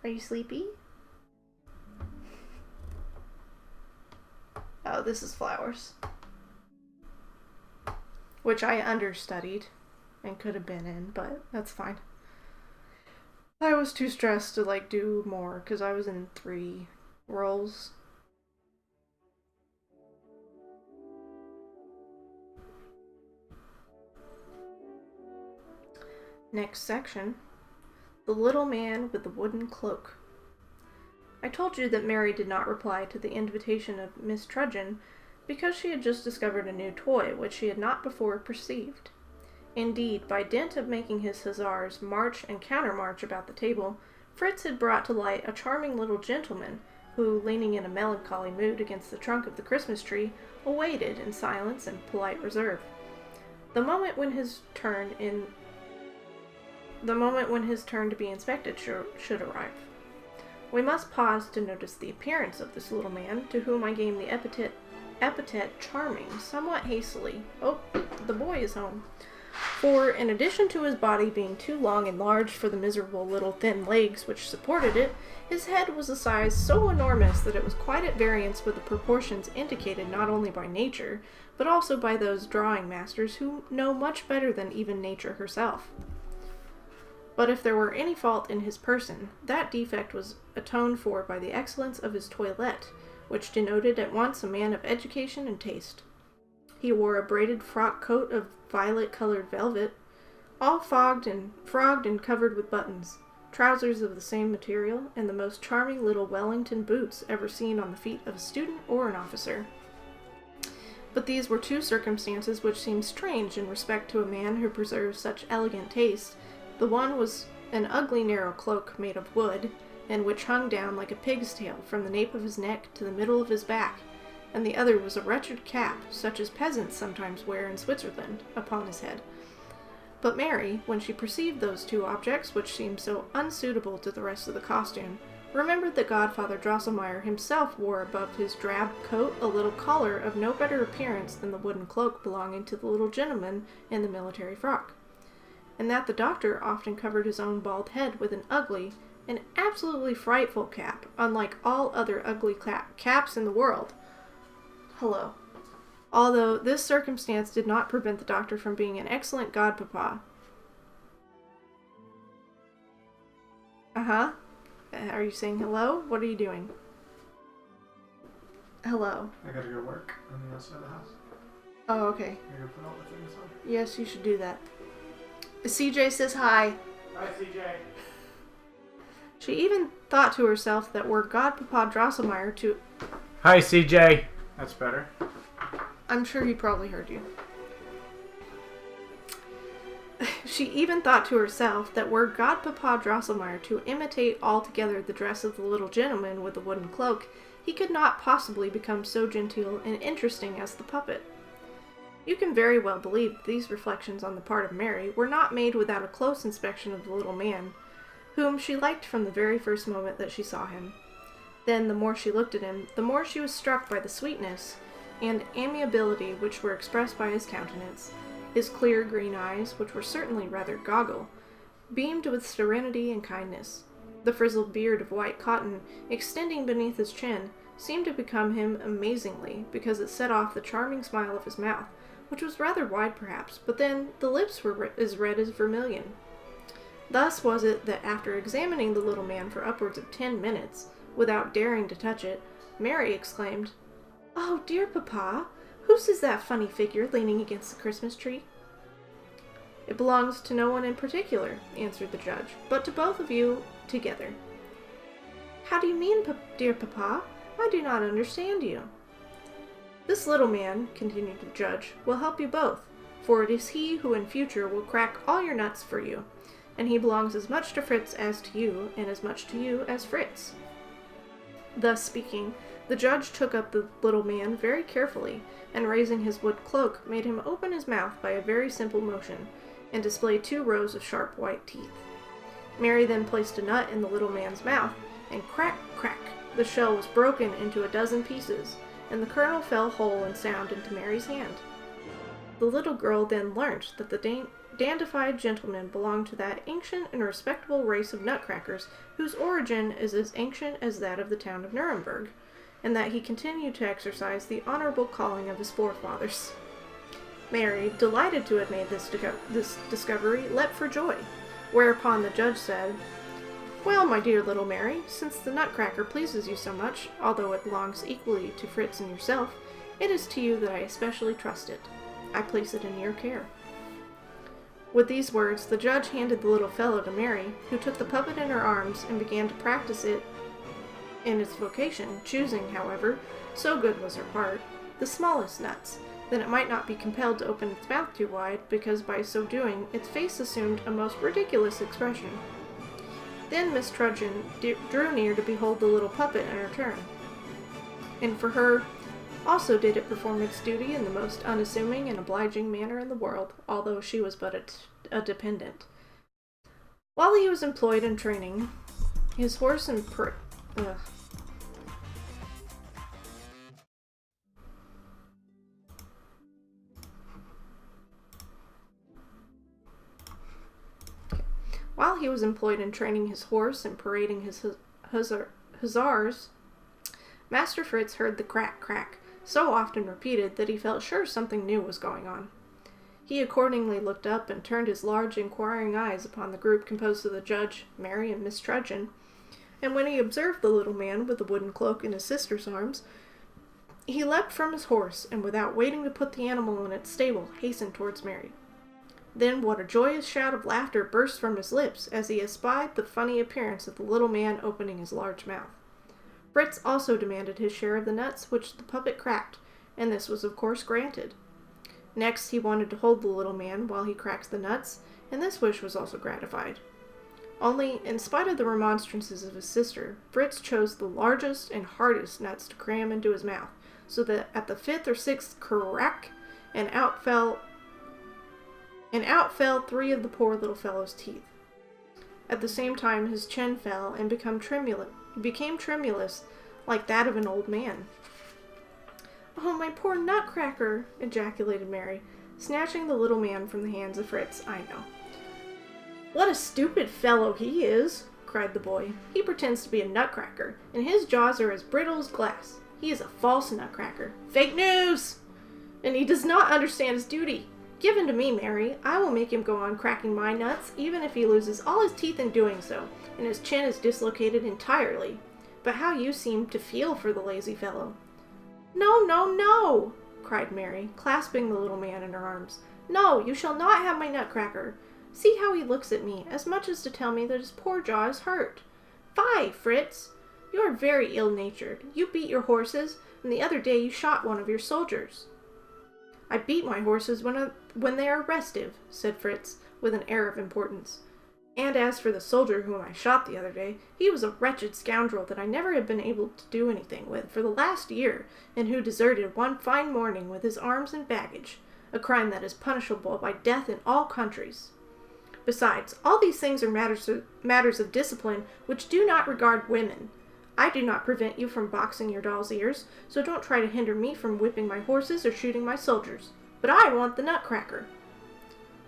Are you sleepy? Oh, this is flowers. Which I understudied and could have been in, but that's fine. I was too stressed to do more because I was in 3 roles. Next section. The Little Man with the Wooden Cloak. I told you that Mary did not reply to the invitation of Miss Trudgeon because she had just discovered a new toy which she had not before perceived. Indeed, by dint of making his hussars march and countermarch about the table, Fritz had brought to light a charming little gentleman who, leaning in a melancholy mood against the trunk of the Christmas tree, awaited in silence and polite reserve the moment when his turn to be inspected should arrive. We must pause to notice the appearance of this little man, to whom I gave the epithet charming somewhat hastily. Oh, the boy is home. For, in addition to his body being too long and large for the miserable little thin legs which supported it, his head was a size so enormous that it was quite at variance with the proportions indicated not only by nature, but also by those drawing masters who know much better than even nature herself. But if there were any fault in his person, that defect was atoned for by the excellence of his toilette, which denoted at once a man of education and taste. He wore a braided frock coat of violet-colored velvet, all frogged and covered with buttons, trousers of the same material, and the most charming little Wellington boots ever seen on the feet of a student or an officer. But these were 2 circumstances which seemed strange in respect to a man who preserves such elegant taste. The one was an ugly narrow cloak made of wood, and which hung down like a pig's tail from the nape of his neck to the middle of his back, and the other was a wretched cap, such as peasants sometimes wear in Switzerland, upon his head. But Mary, when she perceived those 2 objects, which seemed so unsuitable to the rest of the costume, remembered that Godfather Drosselmeyer himself wore above his drab coat a little collar of no better appearance than the wooden cloak belonging to the little gentleman in the military frock, and that the doctor often covered his own bald head with an ugly, an absolutely frightful cap, unlike all other ugly caps in the world. Hello. Although this circumstance did not prevent the doctor from being an excellent godpapa. Uh-huh. Are you saying hello? What are you doing? Hello. I gotta go to work on the outside of the house. Oh, okay. I gotta put all the things on. Yes, you should do that. CJ says hi. Hi, CJ. She even thought to herself that were Godpapa Drosselmeyer to... Hi, CJ. That's better. I'm sure he probably heard you. She even thought to herself that were Godpapa Drosselmeyer to imitate altogether the dress of the little gentleman with the wooden cloak, he could not possibly become so genteel and interesting as the puppet. You can very well believe that these reflections on the part of Mary were not made without a close inspection of the little man, whom she liked from the very first moment that she saw him. Then, the more she looked at him, the more she was struck by the sweetness and amiability which were expressed by his countenance. His clear green eyes, which were certainly rather goggle, beamed with serenity and kindness. The frizzled beard of white cotton, extending beneath his chin, seemed to become him amazingly, because it set off the charming smile of his mouth, which was rather wide perhaps, but then the lips were as red as vermilion. Thus was it that after examining the little man for upwards of 10 minutes, without daring to touch it, Mary exclaimed, "Oh, dear Papa, whose is that funny figure leaning against the Christmas tree?" "It belongs to no one in particular," answered the judge, "but to both of you together." "How do you mean, dear Papa? I do not understand you." "This little man," continued the judge, "will help you both, for it is he who in future will crack all your nuts for you, and he belongs as much to Fritz as to you, and as much to you as Fritz." Thus speaking, the judge took up the little man very carefully, and raising his wood cloak, made him open his mouth by a very simple motion, and display 2 rows of sharp white teeth. Mary then placed a nut in the little man's mouth, and crack, crack, the shell was broken into a dozen pieces, and the kernel fell whole and sound into Mary's hand. The little girl then learnt that the dandified gentleman belonged to that ancient and respectable race of nutcrackers whose origin is as ancient as that of the town of Nuremberg, and that he continued to exercise the honorable calling of his forefathers. Mary, delighted to have made this discovery, leapt for joy, whereupon the judge said, "Well, my dear little Mary, since the Nutcracker pleases you so much, although it belongs equally to Fritz and yourself, it is to you that I especially trust it. I place it in your care." With these words, the judge handed the little fellow to Mary, who took the puppet in her arms and began to practice it in its vocation, choosing, however, so good was her part, the smallest nuts, that it might not be compelled to open its mouth too wide, because by so doing its face assumed a most ridiculous expression. Then Miss Trudgeon drew near to behold the little puppet in her turn, and for her also did it perform its duty in the most unassuming and obliging manner in the world, although she was but a dependent. While he was employed in training his horse and While he was employed in training his horse and parading his hussars, Master Fritz heard the crack, crack, so often repeated that he felt sure something new was going on. He accordingly looked up and turned his large inquiring eyes upon the group composed of the judge, Mary, and Miss Trudgeon, and when he observed the little man with the wooden cloak in his sister's arms, he leapt from his horse, and without waiting to put the animal in its stable, hastened towards Mary. Then what a joyous shout of laughter burst from his lips as he espied the funny appearance of the little man opening his large mouth. Fritz also demanded his share of the nuts which the puppet cracked, and this was of course granted. Next he wanted to hold the little man while he cracked the nuts, and this wish was also gratified. Only, in spite of the remonstrances of his sister, Fritz chose the largest and hardest nuts to cram into his mouth, so that at the 5th or 6th crack, and out fell 3 of the poor little fellow's teeth. At the same time his chin fell and became tremulous like that of an old man. "Oh, my poor Nutcracker!" ejaculated Mary, snatching the little man from the hands of Fritz. "I know." "What a stupid fellow he is!" cried the boy. "He pretends to be a Nutcracker, and his jaws are as brittle as glass. He is a false Nutcracker. Fake news! And he does not understand his duty. Give him to me, Mary. I will make him go on cracking my nuts, even if he loses all his teeth in doing so, and his chin is dislocated entirely. But how you seem to feel for the lazy fellow." "No, no, no!" cried Mary, clasping the little man in her arms. "No, you shall not have my Nutcracker. See how he looks at me, as much as to tell me that his poor jaw is hurt. Fie, Fritz! You are very ill-natured. You beat your horses, and the other day you shot one of your soldiers." "I beat my horses when they are restive," said Fritz, with an air of importance. "And as for the soldier whom I shot the other day, he was a wretched scoundrel that I never have been able to do anything with for the last year, and who deserted one fine morning with his arms and baggage, a crime that is punishable by death in all countries. Besides, all these things are matters of discipline which do not regard women. I do not prevent you from boxing your doll's ears, so don't try to hinder me from whipping my horses or shooting my soldiers. But I want the Nutcracker."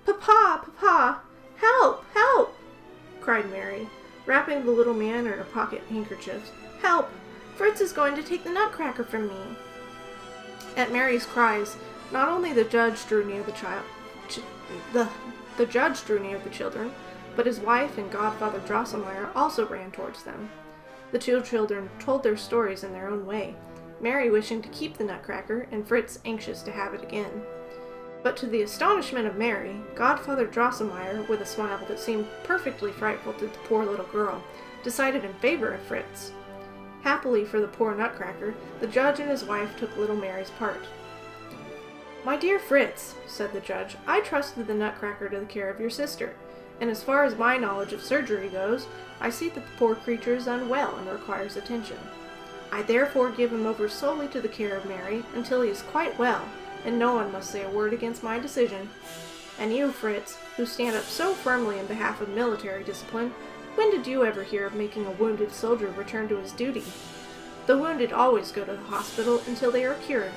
"Papa, Papa, help, help!" cried Mary, wrapping the little man in her pocket handkerchiefs. "Help! Fritz is going to take the Nutcracker from me." At Mary's cries, not only the judge drew near the judge drew near the children, but his wife and Godfather Drosselmeyer also ran towards them. The two children told their stories in their own way, Mary wishing to keep the Nutcracker, and Fritz anxious to have it again. But to the astonishment of Mary, Godfather Drosselmeyer, with a smile that seemed perfectly frightful to the poor little girl, decided in favor of Fritz. Happily for the poor Nutcracker, the judge and his wife took little Mary's part. "My dear Fritz," said the judge, "I trusted the Nutcracker to the care of your sister, and as far as my knowledge of surgery goes, I see that the poor creature is unwell and requires attention. I therefore give him over solely to the care of Mary until he is quite well, and no one must say a word against my decision. And you, Fritz, who stand up so firmly in behalf of military discipline, when did you ever hear of making a wounded soldier return to his duty? The wounded always go to the hospital until they are cured,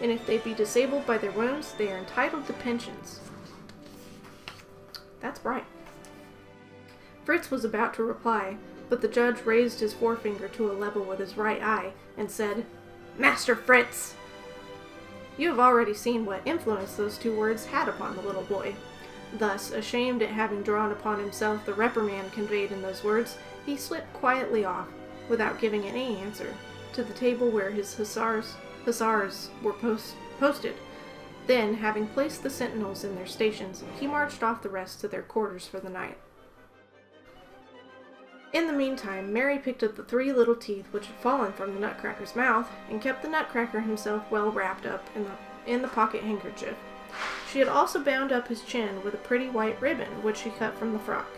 and if they be disabled by their wounds, they are entitled to pensions." That's right. Fritz was about to reply, but the judge raised his forefinger to a level with his right eye and said, "Master Fritz!" You have already seen what influence those two words had upon the little boy. Thus, ashamed at having drawn upon himself the reprimand conveyed in those words, he slipped quietly off, without giving any answer, to the table where his hussars were posted. Then, having placed the sentinels in their stations, he marched off the rest to their quarters for the night. In the meantime, Mary picked up the 3 little teeth which had fallen from the Nutcracker's mouth, and kept the Nutcracker himself well wrapped up in the pocket handkerchief. She had also bound up his chin with a pretty white ribbon, which she cut from the frock.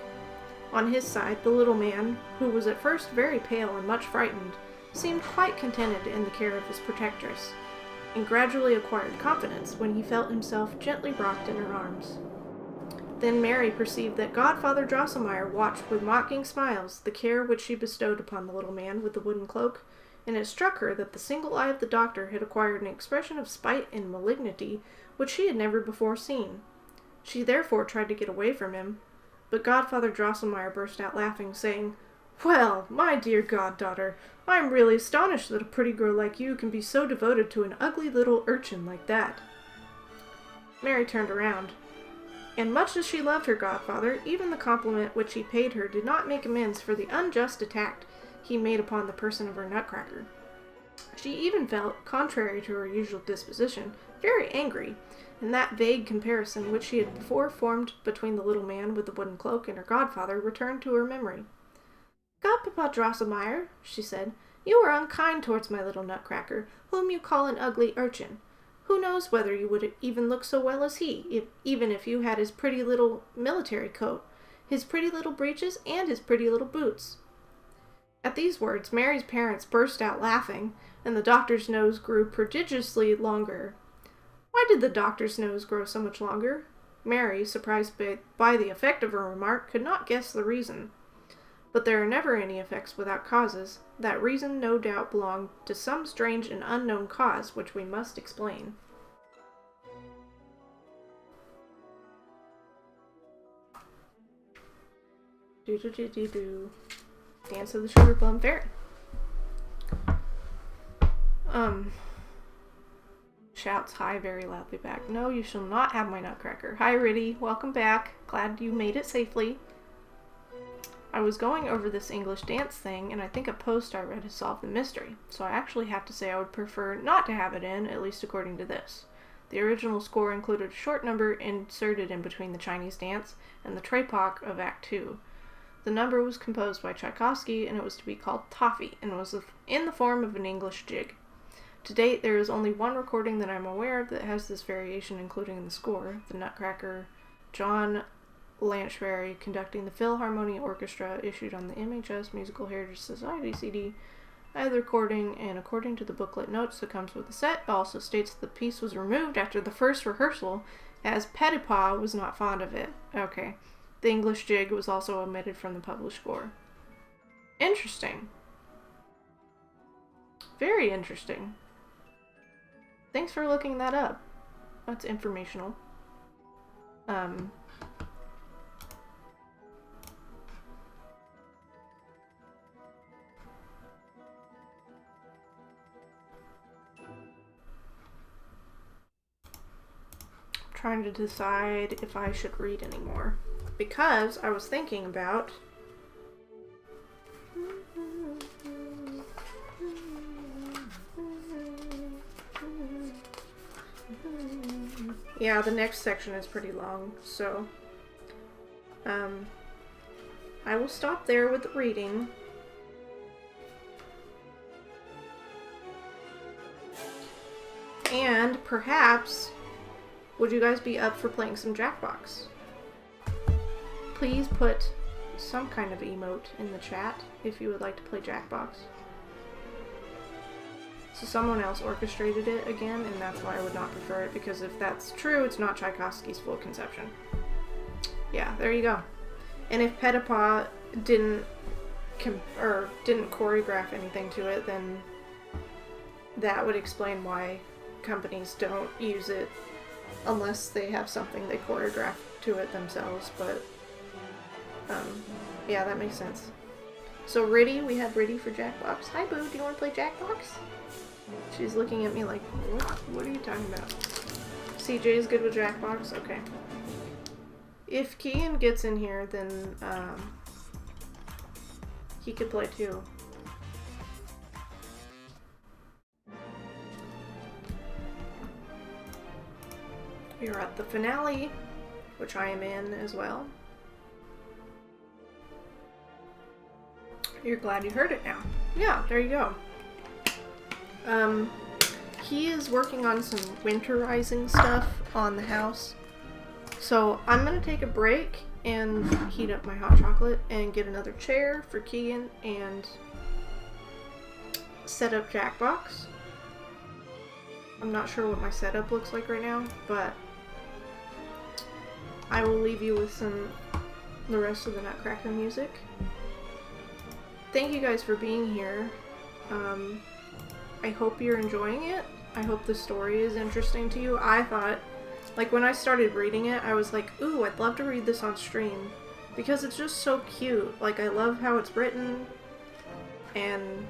On his side, the little man, who was at first very pale and much frightened, seemed quite contented in the care of his protectress, and gradually acquired confidence when he felt himself gently rocked in her arms. Then Mary perceived that Godfather Drosselmeyer watched with mocking smiles the care which she bestowed upon the little man with the wooden cloak, and it struck her that the single eye of the doctor had acquired an expression of spite and malignity which she had never before seen. She therefore tried to get away from him, but Godfather Drosselmeyer burst out laughing, saying, "Well, my dear goddaughter, I am really astonished that a pretty girl like you can be so devoted to an ugly little urchin like that." Mary turned around, and much as she loved her godfather, even the compliment which he paid her did not make amends for the unjust attack he made upon the person of her Nutcracker. She even felt, contrary to her usual disposition, very angry, and that vague comparison which she had before formed between the little man with the wooden cloak and her godfather returned to her memory. "Godpapa Drosselmeyer," she said, "you are unkind towards my little Nutcracker, whom you call an ugly urchin. Who knows whether you would even look so well as he, even if you had his pretty little military coat, his pretty little breeches, and his pretty little boots." At these words, Mary's parents burst out laughing, and the doctor's nose grew prodigiously longer. Why did the doctor's nose grow so much longer? Mary, surprised by the effect of her remark, could not guess the reason. But there are never any effects without causes. That reason no doubt belonged to some strange and unknown cause, which we must explain. Do-do-do-do-do. Dance of the Sugar Plum Fairy. Shouts hi very loudly back. "No, you shall not have my Nutcracker. Hi, Riddy. Welcome back. Glad you made it safely." I was going over this English dance thing, and I think a post I read has solved the mystery, so I actually have to say I would prefer not to have it in, at least according to this. The original score included a short number inserted in between the Chinese dance and the Trepak of Act 2. The number was composed by Tchaikovsky, and it was to be called Toffee, and was in the form of an English jig. To date, there is only one recording that I'm aware of that has this variation included in the score, the Nutcracker, John Lanchberry conducting the Philharmonia Orchestra, issued on the MHS Musical Heritage Society CD. I have the recording, and according to the booklet notes that comes with the set, it also states that the piece was removed after the first rehearsal, as Petipa was not fond of it. Okay. The English jig was also omitted from the published score. Interesting. Very interesting. Thanks for looking that up. That's informational. Trying to decide if I should read anymore, because I was thinking about Yeah, the next section is pretty long, so I will stop there with the reading. And perhaps, would you guys be up for playing some Jackbox? Please put some kind of emote in the chat if you would like to play Jackbox. So someone else orchestrated it again, and that's why I would not prefer it, because if that's true, it's not Tchaikovsky's full conception. Yeah, there you go. And if Pettipaw didn't choreograph anything to it, then that would explain why companies don't use it unless they have something they choreograph to it themselves, but yeah, that makes sense. So Riddy, we have Riddy for Jackbox. Hi Boo, do you want to play Jackbox? She's looking at me like, what are you talking about? CJ is good with Jackbox? Okay. If Kian gets in here, then he could play too. We are at the finale, which I am in as well. You're glad you heard it now. Yeah, there you go. He is working on some winterizing stuff on the house. So I'm gonna take a break and heat up my hot chocolate and get another chair for Keegan and set up Jackbox. I'm not sure what my setup looks like right now, but I will leave you with the rest of the Nutcracker music. Thank you guys for being here. I hope you're enjoying it. I hope the story is interesting to you. I thought, like, when I started reading it, I was like, ooh, I'd love to read this on stream. Because it's just so cute. Like, I love how it's written. And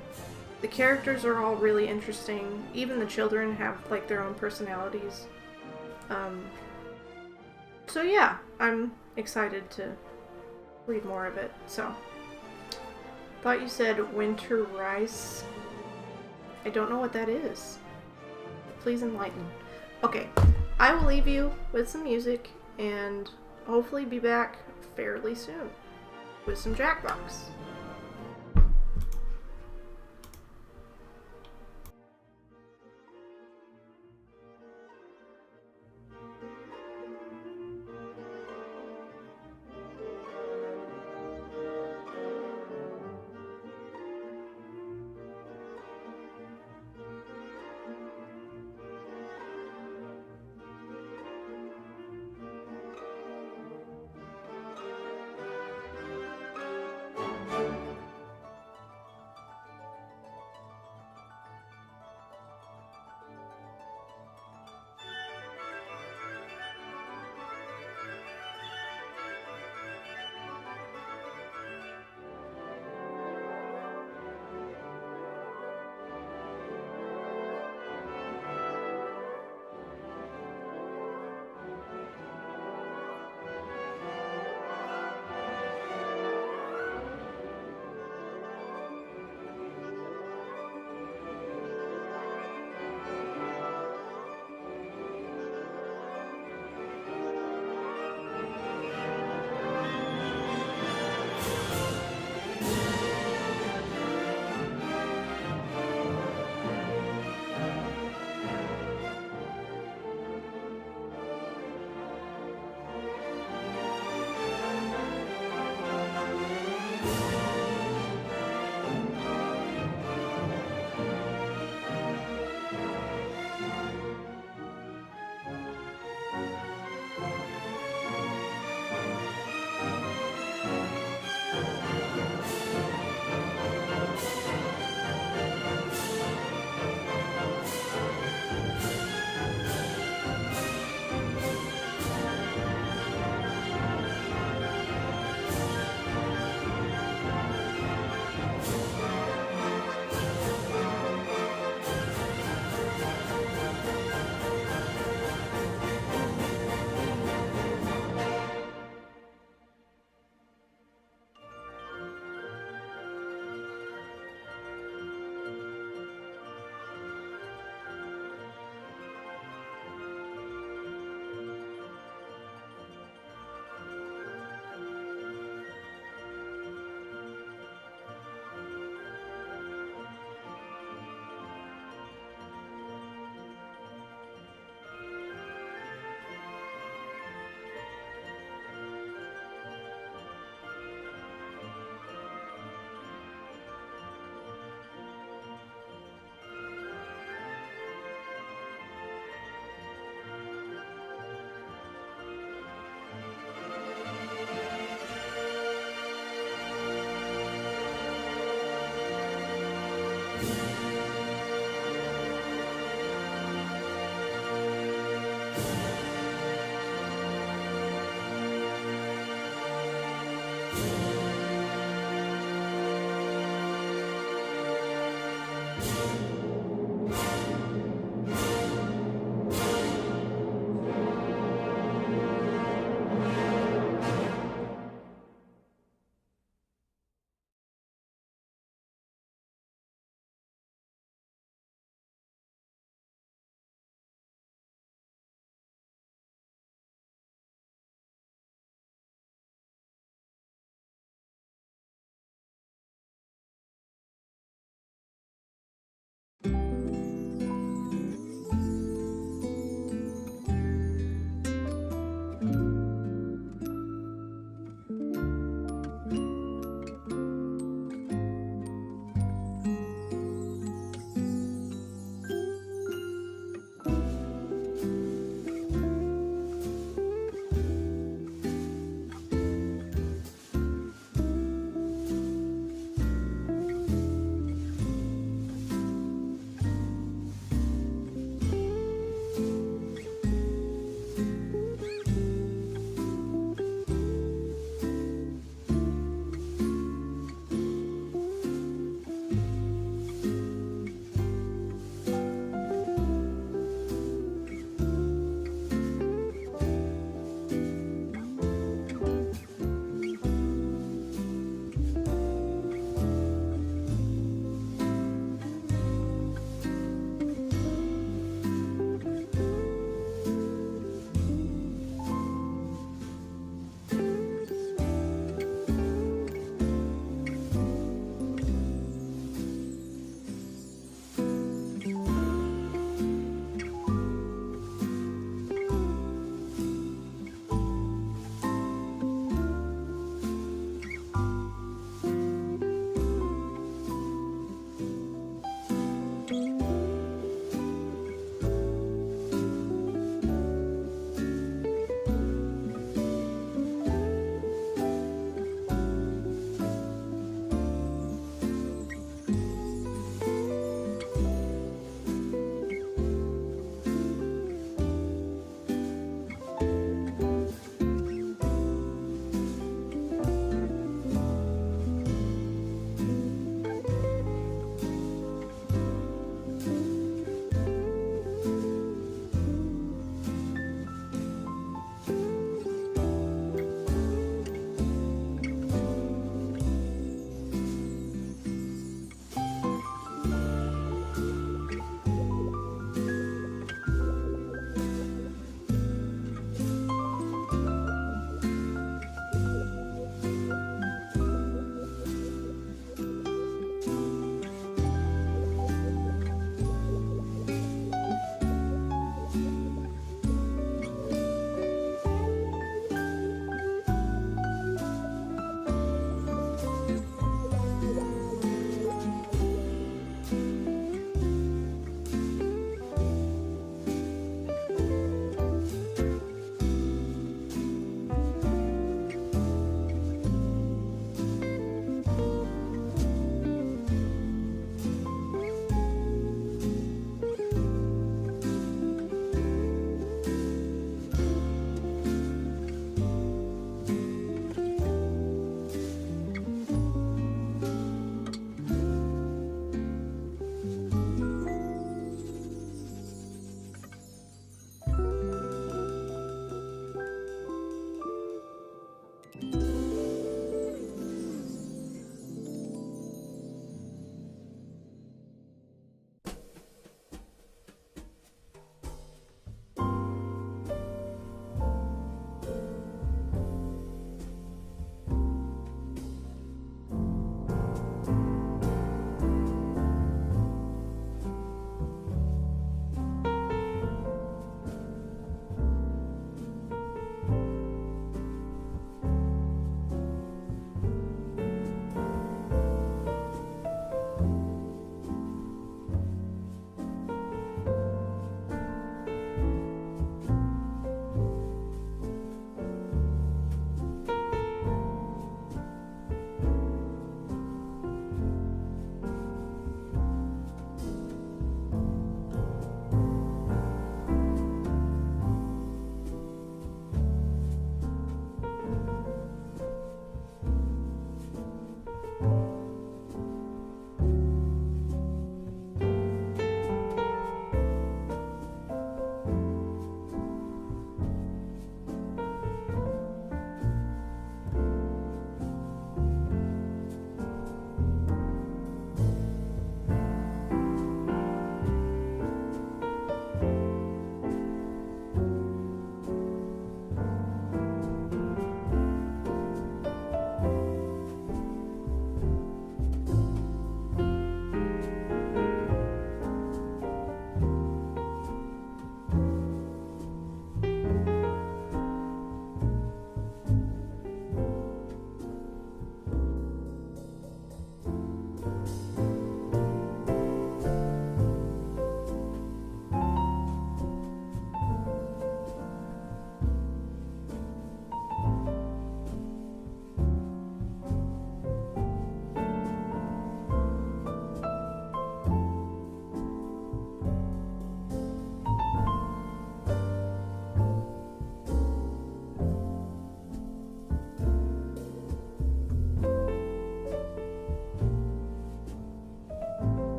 the characters are all really interesting. Even the children have, like, their own personalities. So yeah, I'm excited to read more of it. So, thought you said winter rice. I don't know what that is. Please enlighten. Okay, I will leave you with some music and hopefully be back fairly soon with some Jackbox.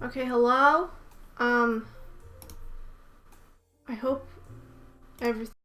Okay, hello? I hope everything